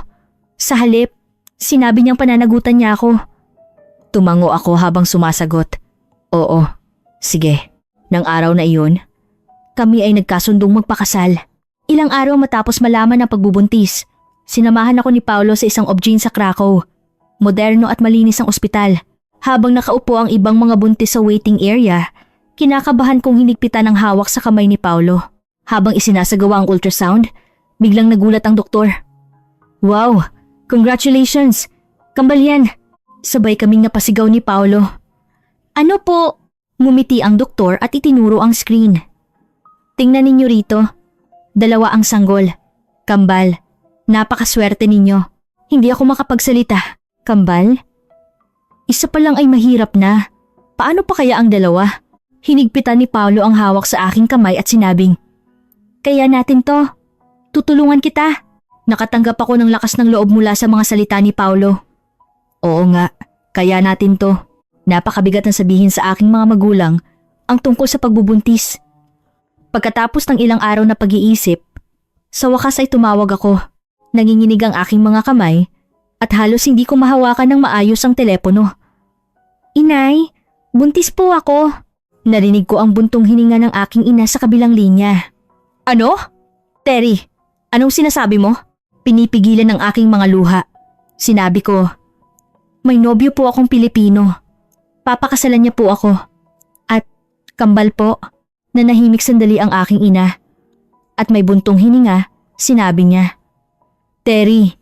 [SPEAKER 1] Sa halip, sinabi niyang pananagutan niya ako. Tumango ako habang sumasagot. Oo, sige. Nang araw na iyon, kami ay nagkasundong magpakasal. Ilang araw matapos malaman ang pagbubuntis, sinamahan ako ni Paulo sa isang obgyn sa Krakow. Moderno at malinis ang ospital. Habang nakaupo ang ibang mga buntis sa waiting area, kinakabahan kong hinigpitan ang hawak sa kamay ni Paulo. Habang isinasagawa ang ultrasound, biglang nagulat ang doktor. Wow! Congratulations! Kambal yan! Sabay kaming napasigaw ni Paulo. Ano po? Ngumiti ang doktor at itinuro ang screen. Tingnan ninyo rito. 2 ang sanggol. Kambal. Napakaswerte ninyo. Hindi ako makapagsalita. Kambal? Isa pa lang ay mahirap na. Paano pa kaya ang 2? Hinigpitan ni Paulo ang hawak sa aking kamay at sinabing, Kaya natin to. Tutulungan kita. Nakatanggap ako ng lakas ng loob mula sa mga salita ni Paulo. Oo nga, kaya natin to. Napakabigat na sabihin sa aking mga magulang ang tungkol sa pagbubuntis. Pagkatapos ng ilang araw na pag-iisip, sa wakas ay tumawag ako. Nanginginig ang aking mga kamay at halos hindi ko mahawakan ng maayos ang telepono. Inay, buntis po ako. Narinig ko ang buntong hininga ng aking ina sa kabilang linya. Ano? Terry, anong sinasabi mo? Pinipigilan ng aking mga luha. Sinabi ko, may nobyo po akong Pilipino. Papakasalan niya po ako. At kambal po. Nanahimik sandali ang aking ina. At may buntong hininga, sinabi niya. Terry,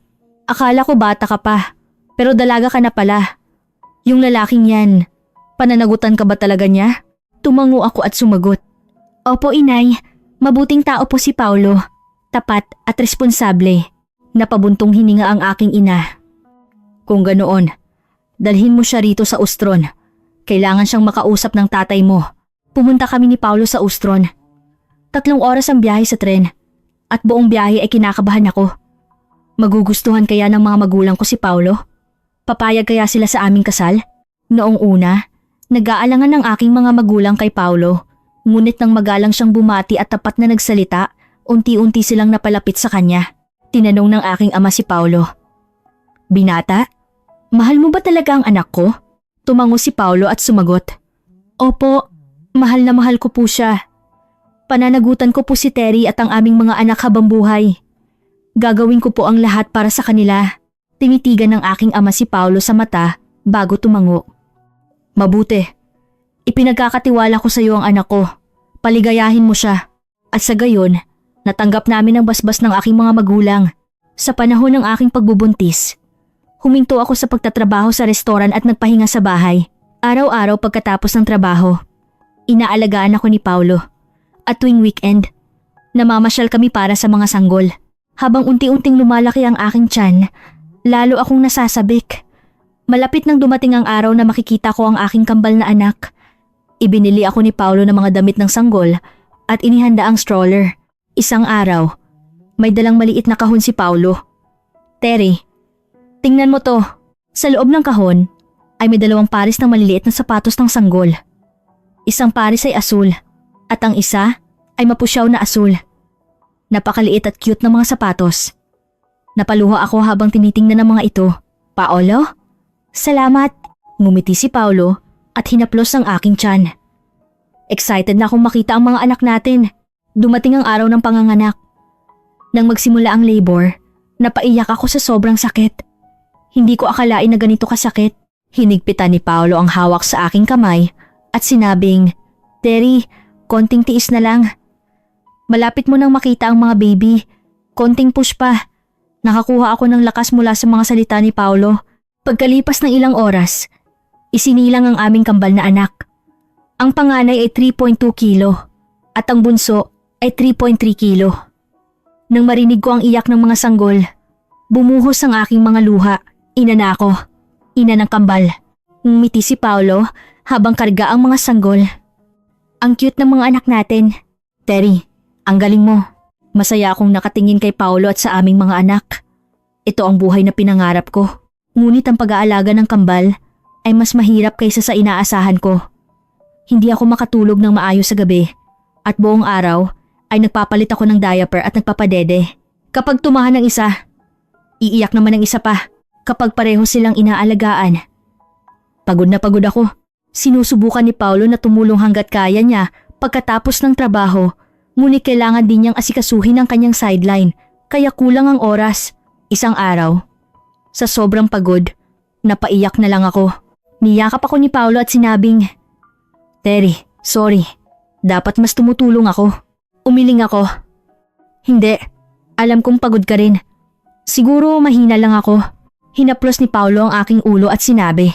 [SPEAKER 1] akala ko bata ka pa, pero dalaga ka na pala. Yung lalaking yan, pananagutan ka ba talaga niya? Tumango ako at sumagot. Opo inay, mabuting tao po si Paulo. Tapat at responsable. Napabuntong hininga ang aking ina. Kung ganoon, dalhin mo siya rito sa Ustron. Kailangan siyang makausap ng tatay mo. Pumunta kami ni Paulo sa Ustron. 3 oras ang biyahe sa tren. At buong biyahe ay kinakabahan ako. Magugustuhan kaya ng mga magulang ko si Paulo? Papayag kaya sila sa aming kasal? Noong una, nag-aalangan ng aking mga magulang kay Paulo. Ngunit nang magalang siyang bumati at tapat na nagsalita, unti-unti silang napalapit sa kanya. Tinanong ng aking ama si Paulo. Binata, mahal mo ba talaga ang anak ko? Tumango si Paulo at sumagot. Opo, mahal na mahal ko po siya. Pananagutan ko po si Terry at ang aming mga anak habang buhay. Gagawin ko po ang lahat para sa kanila. Tinitigan ng aking ama si Paulo sa mata bago tumango. Mabuti. Ipinagkakatiwala ko sa iyo ang anak ko. Paligayahin mo siya. At sa gayon, natanggap namin ang basbas ng aking mga magulang. Sa panahon ng aking pagbubuntis, huminto ako sa pagtatrabaho sa restoran at nagpahinga sa bahay. Araw-araw pagkatapos ng trabaho, inaalagaan ako ni Paulo. At tuwing weekend, namamasyal kami para sa mga sanggol. Habang unti-unting lumalaki ang aking tiyan, lalo akong nasasabik. Malapit nang dumating ang araw na makikita ko ang aking kambal na anak. Ibinili ako ni Paulo ng mga damit ng sanggol at inihanda ang stroller. Isang araw, may dalang maliit na kahon si Paulo. Terry, tingnan mo to. Sa loob ng kahon ay may 2 pares ng maliliit na sapatos ng sanggol. Isang pares ay asul at ang isa ay mapusyaw na asul. Napakaliit at cute ng mga sapatos. Napaluha ako habang tinitingnan ng mga ito. Paolo? Salamat! Ngumiti si Paulo at hinaplos ang aking tiyan. Excited na akong makita ang mga anak natin. Dumating ang araw ng panganganak. Nang magsimula ang labor, napaiyak ako sa sobrang sakit. Hindi ko akalain na ganito kasakit. Hinigpitan ni Paulo ang hawak sa aking kamay at sinabing, Terry, konting tiis na lang. Malapit mo nang makita ang mga baby. Konting push pa. Nakakuha ako ng lakas mula sa mga salita ni Paulo. Pagkalipas ng ilang oras, Isinilang ang aming kambal na anak. Ang panganay ay 3.2 kilo at ang bunso ay 3.3 kilo. Nang marinig ko ang iyak ng mga sanggol, bumuhos ang aking mga luha. Ina na ako. Ina ng kambal. Ngumiti si Paolo habang karga ang mga sanggol. Ang cute ng mga anak natin. Terry, ang galing mo. Masaya akong nakatingin kay Paolo at sa aming mga anak. Ito ang buhay na pinangarap ko. Ngunit ang pag-aalaga ng kambal ay mas mahirap kaysa sa inaasahan ko. Hindi ako makatulog ng maayos sa gabi at buong araw ay nagpapalit ako ng diaper at nagpapadede. Kapag tumahan ng isa, iiyak naman ng isa pa kapag pareho silang inaalagaan. Pagod na pagod ako. Sinusubukan ni Paolo na tumulong hanggat kaya niya pagkatapos ng trabaho, ngunit kailangan din niyang asikasuhin ang kanyang sideline kaya kulang ang oras. Isang araw, sa sobrang pagod, napaiyak na lang ako. Niyakap ako ni Paolo at sinabing, Terry, sorry. Dapat mas tumutulong ako. Umiling ako. Hindi. Alam kong pagod ka rin. Siguro mahina lang ako. Hinaplos ni Paolo ang aking ulo at sinabi,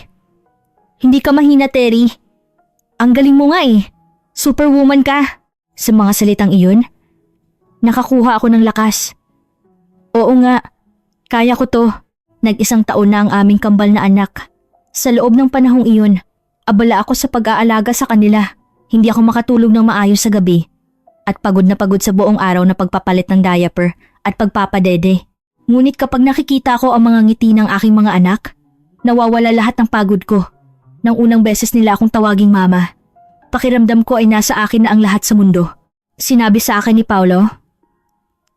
[SPEAKER 1] Hindi ka mahina, Terry. Ang galing mo nga eh. Superwoman ka. Sa mga salitang iyon, nakakuha ako ng lakas. Oo nga, kaya ko to. Nag-isang taon na ang aming kambal na anak. Sa loob ng panahong iyon, abala ako sa pag-aalaga sa kanila. Hindi ako makatulog ng maayos sa gabi. At pagod na pagod sa buong araw na pagpapalit ng diaper at pagpapadede. Ngunit kapag nakikita ko ang mga ngiti ng aking mga anak, nawawala lahat ng pagod ko. Nang unang beses nila akong tawaging mama, pakiramdam ko ay nasa akin na ang lahat sa mundo. Sinabi sa akin ni Paolo,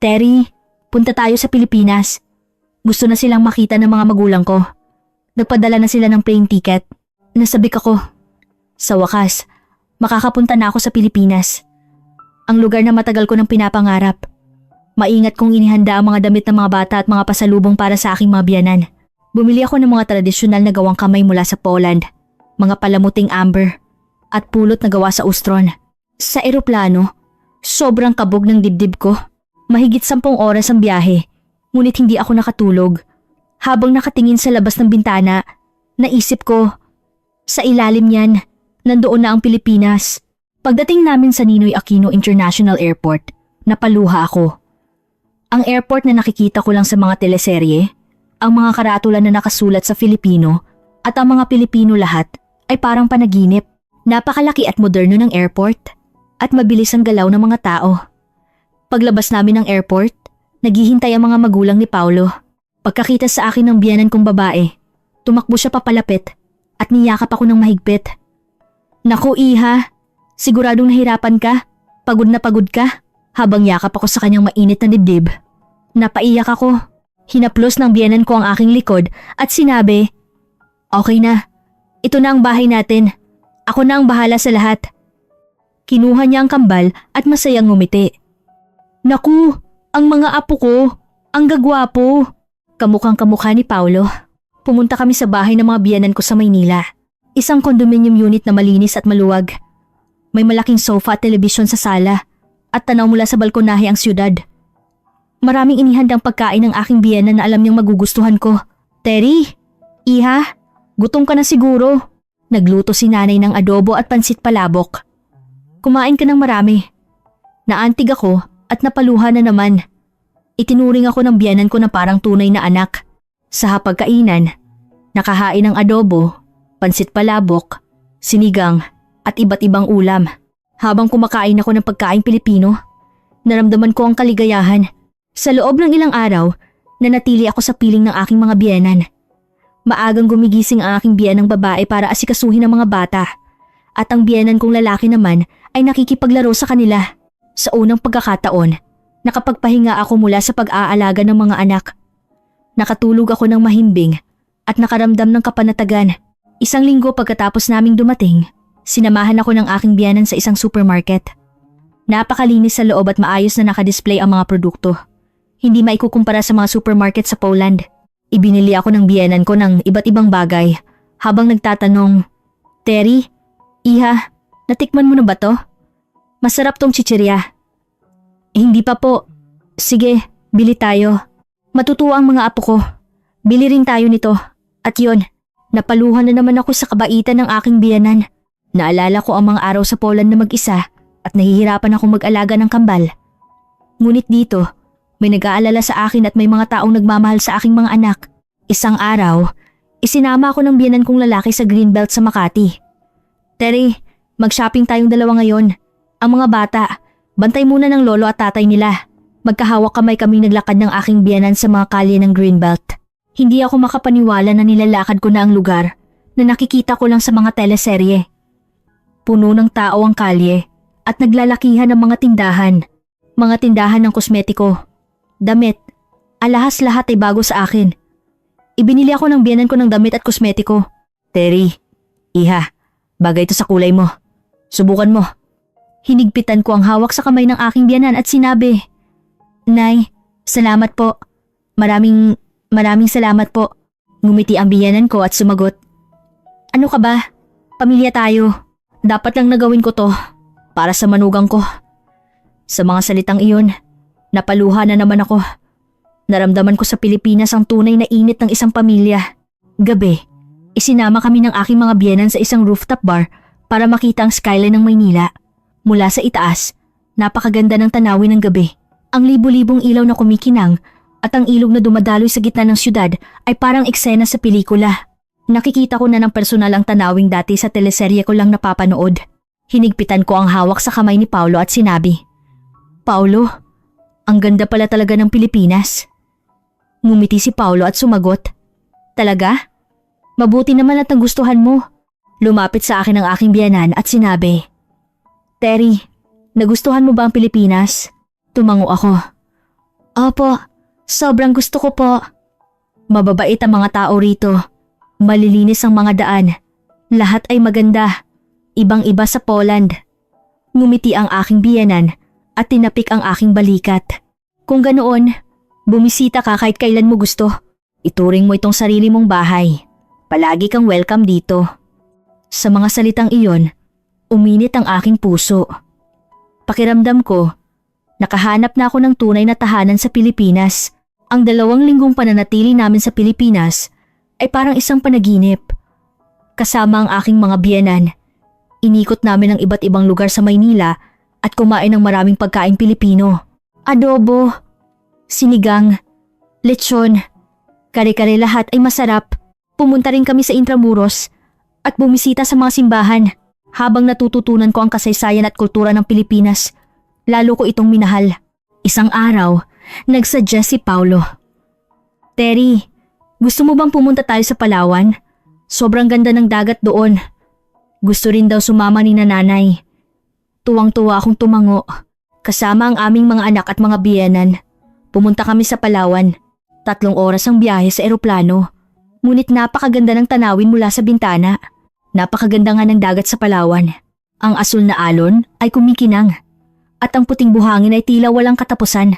[SPEAKER 1] Terry, punta tayo sa Pilipinas. Gusto na silang makita ng mga magulang ko. Nagpadala na sila ng plane ticket. Nasabik ako. Sa wakas, makakapunta na ako sa Pilipinas. Ang lugar na matagal ko nang pinapangarap. Maingat kong inihanda ang mga damit ng mga bata at mga pasalubong para sa aking mga biyanan. Bumili ako ng mga tradisyonal na gawang kamay mula sa Poland, mga palamuting amber, at pulot na gawa sa ustron. Sa eroplano, sobrang kabog ng dibdib ko. Mahigit 10 oras ang biyahe, ngunit hindi ako nakatulog. Habang nakatingin sa labas ng bintana, naisip ko, sa ilalim niyan, nandoon na ang Pilipinas. Pagdating namin sa Ninoy Aquino International Airport, napaluha ako. Ang airport na nakikita ko lang sa mga teleserye, ang mga karatula na nakasulat sa Filipino at ang mga Pilipino lahat ay parang panaginip. Napakalaki at moderno ng airport at mabilis ang galaw ng mga tao. Paglabas namin ng airport, naghihintay ang mga magulang ni Paolo. Pagkakita sa akin ng biyanan kong babae, tumakbo siya papalapit at niyakap ako ng mahigpit. Naku iha, siguradong nahirapan ka, pagod na pagod ka. Habang yakap ako sa kanyang mainit na dibdib, napaiyak ako. Hinaplos ng biyanan ko ang aking likod at sinabi, Okay na, ito na ang bahay natin. Ako na ang bahala sa lahat. Kinuha niya ang kambal at masayang ngumiti. Naku, ang mga apo ko, ang gagwapo. Kamukhang kamukha ni Paolo. Pumunta kami sa bahay ng mga biyanan ko sa Maynila. Isang condominium unit na malinis at maluwag. May malaking sofa at telebisyon sa sala. At tanaw mula sa balkonahe ang siyudad. Maraming inihandang pagkain ng aking biyenan na alam niyang magugustuhan ko. Terry, iha, gutom ka na siguro. Nagluto si nanay ng adobo at pansit palabok. Kumain ka ng marami. Naantig ako at napaluha na naman. Itinuring ako ng biyenan ko na parang tunay na anak. Sa hapagkainan, nakahain ng adobo, pansit palabok, sinigang at iba't ibang ulam. Habang kumakain ako ng pagkain Pilipino, naramdaman ko ang kaligayahan. Sa loob ng ilang araw, nanatili ako sa piling ng aking mga biyenan. Maagang gumigising ang aking biyenang babae para asikasuhin ang mga bata. At ang biyenan kong lalaki naman ay nakikipaglaro sa kanila. Sa unang pagkakataon, nakapagpahinga ako mula sa pag-aalaga ng mga anak. Nakatulog ako ng mahimbing at nakaramdam ng kapanatagan. Isang linggo pagkatapos naming dumating, sinamahan ako ng aking biyenan sa isang supermarket. Napakalinis sa loob at maayos na nakadisplay ang mga produkto. Hindi maikukumpara sa mga supermarket sa Poland. Ibinili ako ng biyenan ko ng iba't ibang bagay habang nagtatanong, Terry, iha, natikman mo na ba to? Masarap tong chichirya. Hindi pa po. Sige, bili tayo. Matutuwa ang mga apo ko. Bili rin tayo nito. At yun, Napaluhan na naman ako sa kabaitan ng aking biyenan. Naalala ko ang mga araw sa Poland na mag-isa at nahihirapan akong mag-alaga ng kambal. Ngunit dito, may nag-aalala sa akin at may mga taong nagmamahal sa aking mga anak. Isang araw, isinama ako ng biyenan kong lalaki sa Greenbelt sa Makati. Terry, mag-shopping tayong dalawa ngayon. Ang mga bata, bantay muna ng lolo at tatay nila. Magkahawak kamay kaming naglakad ng aking biyenan sa mga kalye ng Greenbelt. Hindi ako makapaniwala na nilalakad ko na ang lugar na nakikita ko lang sa mga teleserye. Puno ng tao ang kalye at naglalakihan ng mga tindahan. Mga tindahan ng kosmetiko, damit, alahas lahat ay bago sa akin. Ibinili ako ng biyenan ko ng damit at kosmetiko. Terry, iha, bagay ito sa kulay mo. Subukan mo. Hinigpitan ko ang hawak sa kamay ng aking biyenan at sinabi, Nay, salamat po. Maraming salamat po. Ngumiti ang biyenan ko at sumagot. Ano ka ba? Pamilya tayo. Dapat lang nagawin ko to para sa manugang ko. Sa mga salitang iyon, napaluha na naman ako. Naramdaman ko sa Pilipinas ang tunay na init ng isang pamilya. Gabi, isinama kami ng aking mga biyenan sa isang rooftop bar para makita ang skyline ng Maynila. Mula sa itaas, napakaganda ng tanawin ng gabi. Ang libu-libong ilaw na kumikinang at ang ilog na dumadaloy sa gitna ng syudad ay parang eksena sa pelikula. Nakikita ko na ng personal ang tanawing dati sa teleserye ko lang napapanood. Hinigpitan ko ang hawak sa kamay ni Paulo at sinabi, Paulo, ang ganda pala talaga ng Pilipinas. Ngumiti si Paulo at sumagot, Talaga? Mabuti naman at nagustuhan mo. Lumapit sa akin ang aking biyenan at sinabi, Terry, nagustuhan mo ba ang Pilipinas? Tumango ako. Opo, sobrang gusto ko po. Mababait ang mga tao rito. Malilinis ang mga daan. Lahat ay maganda. Ibang-iba sa Poland. Ngumiti ang aking biyenan at tinapik ang aking balikat. Kung ganoon, bumisita ka kahit kailan mo gusto. Ituring mo itong sarili mong bahay. Palagi kang welcome dito. Sa mga salitang iyon, uminit ang aking puso. Pakiramdam ko, nakahanap na ako ng tunay na tahanan sa Pilipinas. Ang 2 linggong pananatili namin sa Pilipinas ay parang isang panaginip. Kasama ang aking mga biyenan, inikot namin ang iba't ibang lugar sa Maynila at kumain ng maraming pagkain Pilipino. Adobo, sinigang, lechon, kare-kare lahat ay masarap. Pumunta rin kami sa Intramuros at bumisita sa mga simbahan habang natututunan ko ang kasaysayan at kultura ng Pilipinas. Lalo ko itong minahal. Isang araw, nagsuggest si Paulo. Terry, gusto mo bang pumunta tayo sa Palawan? Sobrang ganda ng dagat doon. Gusto rin daw sumama ni nanay. Tuwang-tuwa akong tumango. Kasama ang aming mga anak at mga biyenan. Pumunta kami sa Palawan. 3 oras ang biyahe sa eroplano. Ngunit napakaganda ng tanawin mula sa bintana. Napakaganda nga ng dagat sa Palawan. Ang asul na alon ay kumikinang. At ang puting buhangin ay tila walang katapusan.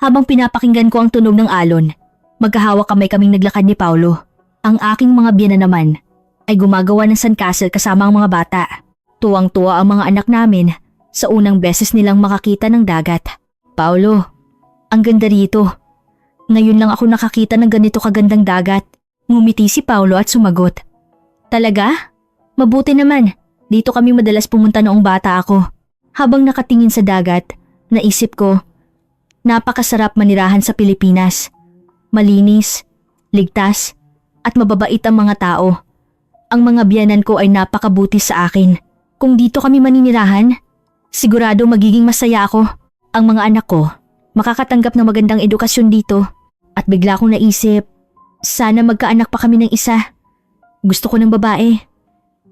[SPEAKER 1] Habang pinapakinggan ko ang tunog ng alon, magkahawak kaming naglakad ni Paulo. Ang aking mga biyenan naman ay gumagawa ng sandcastle kasama ang mga bata. Tuwang-tuwa ang mga anak namin sa unang beses nilang makakita ng dagat. Paulo, ang ganda rito. Ngayon lang ako nakakita ng ganito kagandang dagat. Ngumiti si Paulo at sumagot. Talaga? Mabuti naman. Dito kami madalas pumunta noong bata ako. Habang nakatingin sa dagat, naisip ko, napakasarap manirahan sa Pilipinas. Malinis, ligtas, at mababait ang mga tao. Ang mga biyenan ko ay napakabuti sa akin. Kung dito kami maninirahan, sigurado magiging masaya ako. Ang mga anak ko, makakatanggap ng magandang edukasyon dito. At bigla kong naisip, sana magkaanak pa kami ng isa. Gusto ko ng babae.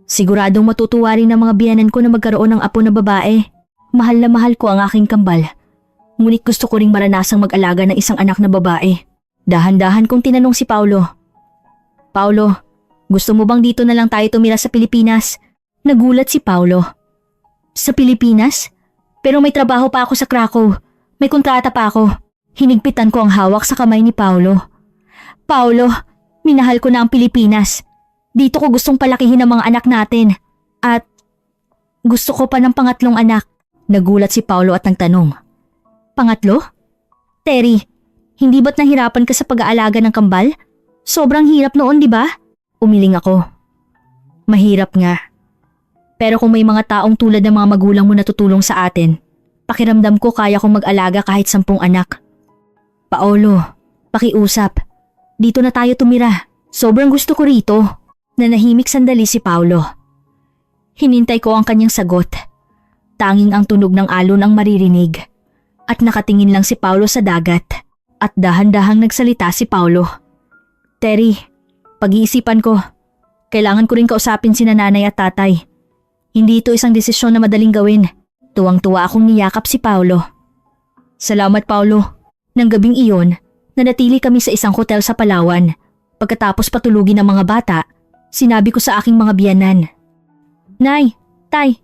[SPEAKER 1] Siguradong matutuwa rin ang mga biyenan ko na magkaroon ng apo na babae. Mahal na mahal ko ang aking kambal. Ngunit gusto ko ring maranasang mag-alaga ng isang anak na babae. Dahan-dahan kong tinanong si Paulo. Paulo, gusto mo bang dito na lang tayo tumira sa Pilipinas? Nagulat si Paulo. Sa Pilipinas? Pero may trabaho pa ako sa Krakow. May kontrata pa ako. Hinigpitan ko ang hawak sa kamay ni Paulo. Paulo, minahal ko na ang Pilipinas. Dito ko gustong palakihin ang mga anak natin. At gusto ko pa ng pangatlong anak. Nagulat si Paulo at nagtanong. Pangatlo? Terry, hindi ba't nahirapan ka sa pag-aalaga ng kambal? Sobrang hirap noon, di ba? Umiling ako. Mahirap nga. Pero kung may mga taong tulad ng mga magulang mo na tutulong sa atin, pakiramdam ko kaya kong mag-alaga kahit 10 anak. Paolo, pakiusap. Dito na tayo tumira. Sobrang gusto ko rito. Nanahimik sandali si Paolo. Hinintay ko ang kanyang sagot. Tanging ang tunog ng alon ang maririnig. At nakatingin lang si Paolo sa dagat. At dahan-dahang nagsalita si Paolo. Terry, pag-iisipan ko. Kailangan ko rin kausapin si nanay at tatay. Hindi ito isang desisyon na madaling gawin. Tuwang-tuwa akong niyakap si Paolo. Salamat, Paolo. Nang gabing iyon, nanatili kami sa isang hotel sa Palawan. Pagkatapos patulugin ng mga bata, sinabi ko sa aking mga biyanan. Nay, Tay,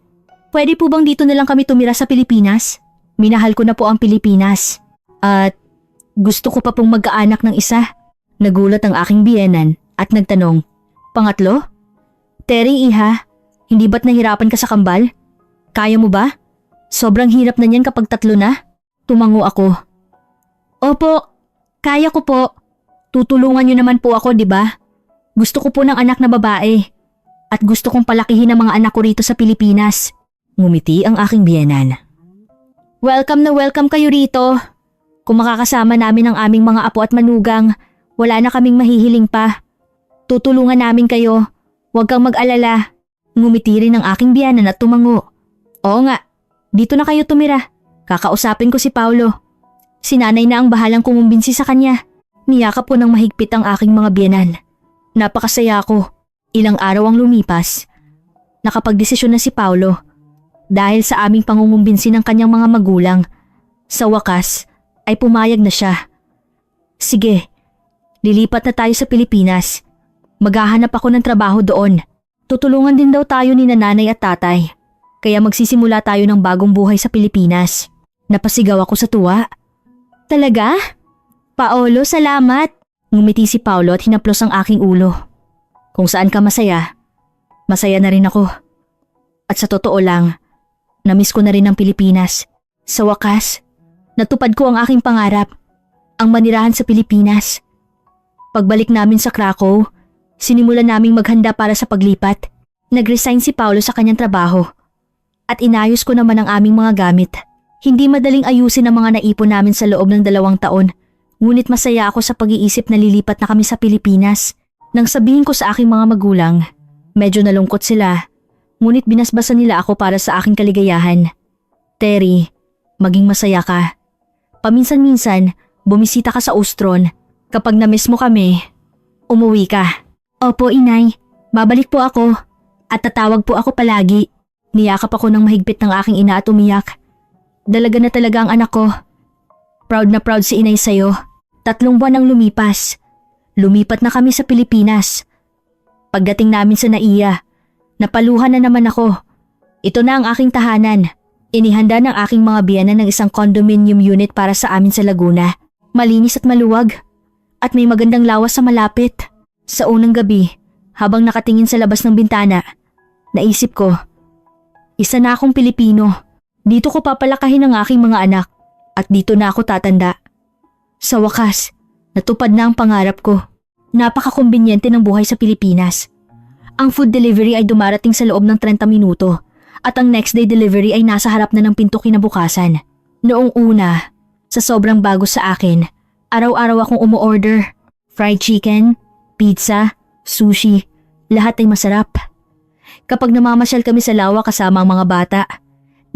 [SPEAKER 1] pwede po bang dito na lang kami tumira sa Pilipinas? Minahal ko na po ang Pilipinas. At gusto ko pa pong magkaanak ng isa. Nagulat ang aking biyenan at nagtanong, Pangatlo? Terry, iha, hindi ba't nahirapan ka sa kambal? Kaya mo ba? Sobrang hirap na niyan kapag 3 na. Tumango ako. Opo, kaya ko po. Tutulungan niyo naman po ako, di ba? Gusto ko po ng anak na babae. At gusto kong palakihin ang mga anak ko rito sa Pilipinas. Ngumiti ang aking biyenan. Welcome na welcome kayo rito. Kung makakasama namin ang aming mga apo at manugang, wala na kaming mahihiling pa. Tutulungan namin kayo. Huwag kang mag-alala. Ngumiti rin ang aking biyanan at tumango. Oo nga, dito na kayo tumira. Kakausapin ko si Paolo. Si nanay na ang bahalang kumumbinsi sa kanya. Niyakap ko ng mahigpit ang aking mga biyanan. Napakasaya ko. Ilang araw ang lumipas. Nakapagdesisyon na si Paolo. Dahil sa aming pangungumbinsi ng kanyang mga magulang, sa wakas ay pumayag na siya. Sige, lilipat na tayo sa Pilipinas. Maghahanap ako ng trabaho doon. Tutulungan din daw tayo ni nanay at tatay. Kaya magsisimula tayo ng bagong buhay sa Pilipinas. Napasigaw ako sa tuwa. Talaga? Paolo, salamat! Ngumiti si Paolo at hinaplos ang aking ulo. Kung saan ka masaya, masaya na rin ako. At sa totoo lang, namiss ko na rin ang Pilipinas. Sa wakas, natupad ko ang aking pangarap, ang manirahan sa Pilipinas. Pagbalik namin sa Krakow, sinimulan naming maghanda para sa paglipat. Nag-resign si Paolo sa kanyang trabaho. At inayos ko naman ang aming mga gamit. Hindi madaling ayusin ang mga naipon namin sa loob ng 2 taon. Ngunit masaya ako sa pag-iisip na lilipat na kami sa Pilipinas. Nang sabihin ko sa aking mga magulang, medyo nalungkot sila. Ngunit binasbasan nila ako para sa aking kaligayahan. Terry, maging masaya ka. Paminsan-minsan, bumisita ka sa Ostron. Kapag na-miss mo kami, umuwi ka. Opo, inay. Babalik po ako. At tatawag po ako palagi. Niyakap ako ng mahigpit ng aking ina at umiyak. Dalaga na talaga ang anak ko. Proud na proud si inay sa'yo. 3 buwan ang lumipas. Lumipat na kami sa Pilipinas. Pagdating namin sa NAIA, napaluhan na naman ako. Ito na ang aking tahanan. Inihanda ng aking mga biyanan ng isang condominium unit para sa amin sa Laguna. Malinis at maluwag. At may magandang lawas sa malapit. Sa unang gabi, habang nakatingin sa labas ng bintana, naisip ko, isa na akong Pilipino. Dito ko papalakahin ang aking mga anak. At dito na ako tatanda. Sa wakas, natupad na ang pangarap ko. Napakakumbinyente ng buhay sa Pilipinas. Ang food delivery ay dumarating sa loob ng 30 minuto at ang next day delivery ay nasa harap na ng pinto kinabukasan. Noong una, sa sobrang bago sa akin, araw-araw akong umu-order. Fried chicken, pizza, sushi, lahat ay masarap. Kapag namamasyal kami sa lawa kasama ang mga bata,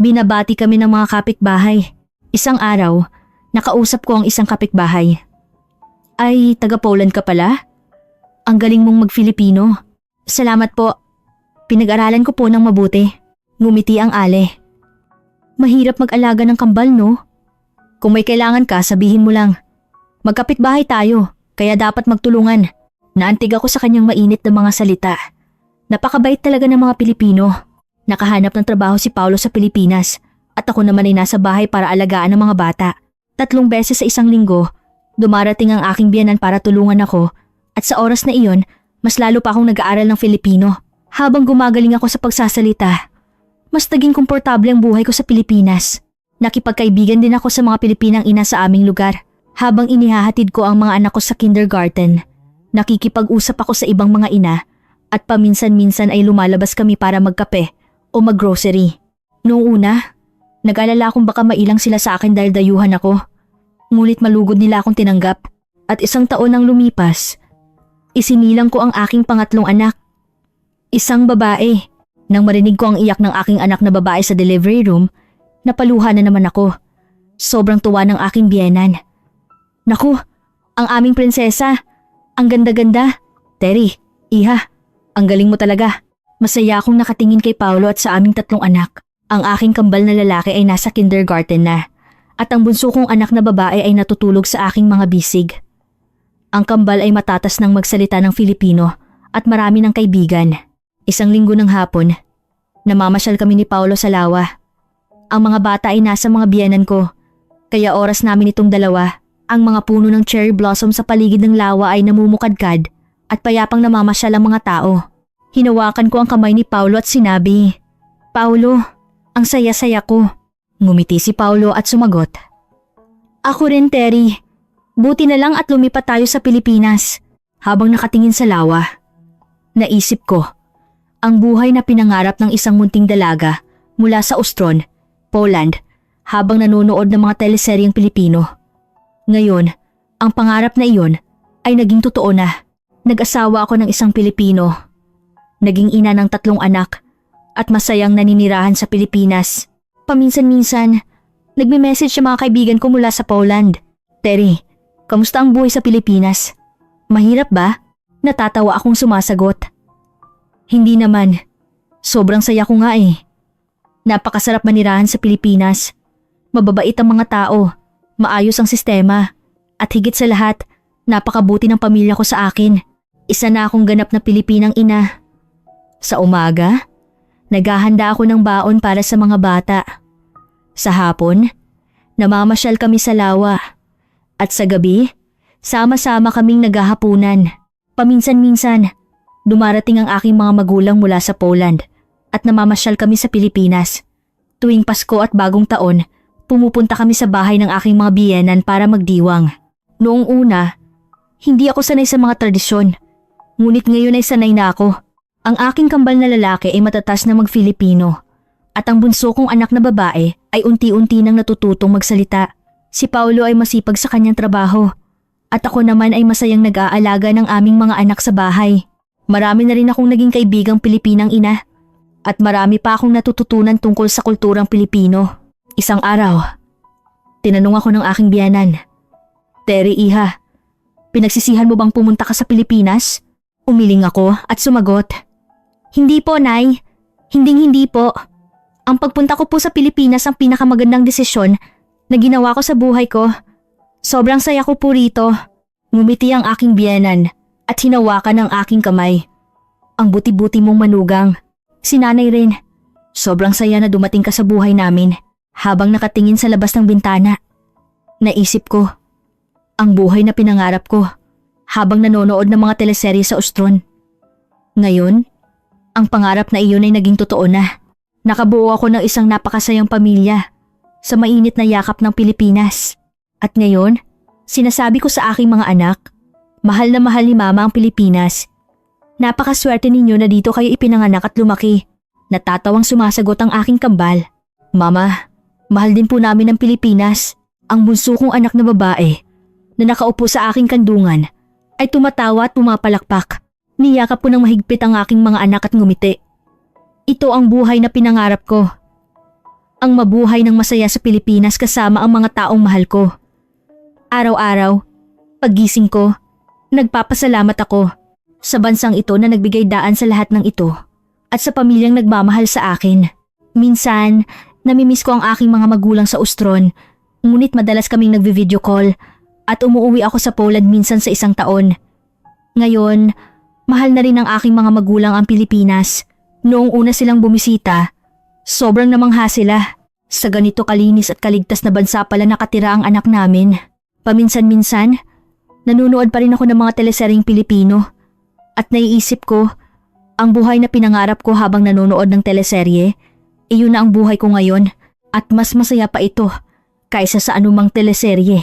[SPEAKER 1] binabati kami ng mga kapitbahay. Isang araw, nakausap ko ang isang kapitbahay. Ay, taga-Poland ka pala? Ang galing mong mag-Filipino. Salamat po. Pinag-aralan ko po ng mabuti. Ngumiti ang ale. Mahirap mag-alaga ng kambal, no? Kung may kailangan ka, sabihin mo lang. Magkapitbahay tayo, kaya dapat magtulungan. Naantig ako sa kanyang mainit na mga salita. Napakabait talaga ng mga Pilipino. Nakahanap ng trabaho si Paolo sa Pilipinas at ako naman ay nasa bahay para alagaan ng mga bata. 3 beses sa isang linggo, dumarating ang aking biyanan para tulungan ako at sa oras na iyon, mas lalo pa akong nag-aaral ng Filipino. Habang gumagaling ako sa pagsasalita, mas naging komportable ang buhay ko sa Pilipinas. Nakipagkaibigan din ako sa mga Pilipinang ina sa aming lugar. Habang inihahatid ko ang mga anak ko sa kindergarten, nakikipag-usap ako sa ibang mga ina At paminsan-minsan ay lumalabas kami para magkape o maggrocery. Noong una, nag-alala akong baka mailang sila sa akin dahil dayuhan ako. Ngunit malugod nila akong tinanggap. At 1 taon nang lumipas, isinilang ko ang aking pangatlong anak. Isang babae. Nang marinig ko ang iyak ng aking anak na babae sa delivery room, napaluha na naman ako. Sobrang tuwa ng aking biyenan. Naku, ang aming prinsesa. Ang ganda-ganda. Terry, iha, ang galing mo talaga. Masaya akong nakatingin kay Paolo at sa aming 3 anak. Ang aking kambal na lalaki ay nasa kindergarten na. At ang bunso kong anak na babae ay natutulog sa aking mga bisig. Ang kambal ay matatas ng magsalita ng Filipino at marami ng kaibigan. 1 linggo ng hapon, namamasyal kami ni Paolo sa lawa. Ang mga bata ay nasa mga biyenan ko, kaya oras namin itong dalawa. Ang mga puno ng cherry blossom sa paligid ng lawa ay namumukadkad at payapang namamasyal ang mga tao. Hinawakan ko ang kamay ni Paolo at sinabi, "Paolo, ang saya-saya ko." Ngumiti si Paolo at sumagot, "Ako rin, Terry. Buti na lang at lumipat tayo sa Pilipinas." Habang nakatingin sa lawa, naisip ko, ang buhay na pinangarap ng isang munting dalaga mula sa Ostron, Poland, habang nanonood ng mga teleseryeng Pilipino. Ngayon, ang pangarap na iyon ay naging totoo na. Nag-asawa ako ng isang Pilipino. Naging ina ng 3 anak at masayang naninirahan sa Pilipinas. Paminsan-minsan, nagme-message sa mga kaibigan ko mula sa Poland. "Terry, kamusta ang buhay sa Pilipinas? Mahirap ba?" Natatawa akong sumasagot. "Hindi naman. Sobrang saya ko nga eh. Napakasarap manirahan sa Pilipinas. Mababait ang mga tao, maayos ang sistema, at higit sa lahat, napakabuti ng pamilya ko sa akin. Isa na akong ganap na Pilipinang ina." Sa umaga, naghahanda ako ng baon para sa mga bata. Sa hapon, namamasyal kami sa lawa. At sa gabi, sama-sama kaming naghahapunan. Paminsan-minsan, dumarating ang aking mga magulang mula sa Poland at namamasyal kami sa Pilipinas. Tuwing Pasko at Bagong Taon, pumupunta kami sa bahay ng aking mga biyenan para magdiwang. Noong una, hindi ako sanay sa mga tradisyon. Ngunit ngayon ay sanay na ako. Ang aking kambal na lalaki ay matatas na mag-Filipino. At ang bunso kong anak na babae ay unti-unti nang natututong magsalita. Si Paolo ay masipag sa kanyang trabaho. At ako naman ay masayang nag-aalaga ng aming mga anak sa bahay. Marami na rin akong naging kaibigang Pilipinang ina. At marami pa akong natututunan tungkol sa kulturang Pilipino. Isang araw, tinanong ako ng aking biyenan, "Terry, iha, pinagsisihan mo bang pumunta ka sa Pilipinas?" Umiling ako at sumagot, "Hindi po, Nay. Hinding-hindi po. Ang pagpunta ko po sa Pilipinas ang pinakamagandang desisyon na ginawa ko sa buhay ko. Sobrang saya ko po rito." Ngumiti ang aking biyenan at hinawakan ang aking kamay. "Ang buti-buti mong manugang." Si Nanay rin. "Sobrang saya na dumating ka sa buhay namin." Habang nakatingin sa labas ng bintana, naisip ko, ang buhay na pinangarap ko habang nanonood ng mga teleserye sa Ostron. Ngayon, ang pangarap na iyon ay naging totoo na. Nakabuo ako ng isang napakasayang pamilya sa mainit na yakap ng Pilipinas. At ngayon, sinasabi ko sa aking mga anak, mahal na mahal ni Mama ang Pilipinas. Napakaswerte ninyo na dito kayo ipinanganak at lumaki. Natatawang sumasagot ang aking kambal, "Mama, mahal din po namin ang Pilipinas." Ang bunso kong anak na babae na nakaupo sa aking kandungan ay tumatawa at pumapalakpak. Niyakap ko ng mahigpit ang aking mga anak at ngumiti. Ito ang buhay na pinangarap ko. Ang mabuhay ng masaya sa Pilipinas kasama ang mga taong mahal ko. Araw-araw, paggising ko, nagpapasalamat ako sa bansang ito na nagbigay daan sa lahat ng ito at sa pamilyang nagmamahal sa akin. Minsan, namimiss ko ang aking mga magulang sa Ostron, ngunit madalas kaming nagvi-video call at umuwi ako sa Poland minsan sa 1 taon. Ngayon, mahal na rin ng aking mga magulang ang Pilipinas. Noong una silang bumisita, sobrang namangha sila. Sa ganito kalinis at kaligtas na bansa pala nakatira ang anak namin. Paminsan-minsan, nanunood pa rin ako ng mga teleseryeng Pilipino. At naiisip ko, ang buhay na pinangarap ko habang nanonood ng teleserye, iyon na ang buhay ko ngayon at mas masaya pa ito kaysa sa anumang teleserye.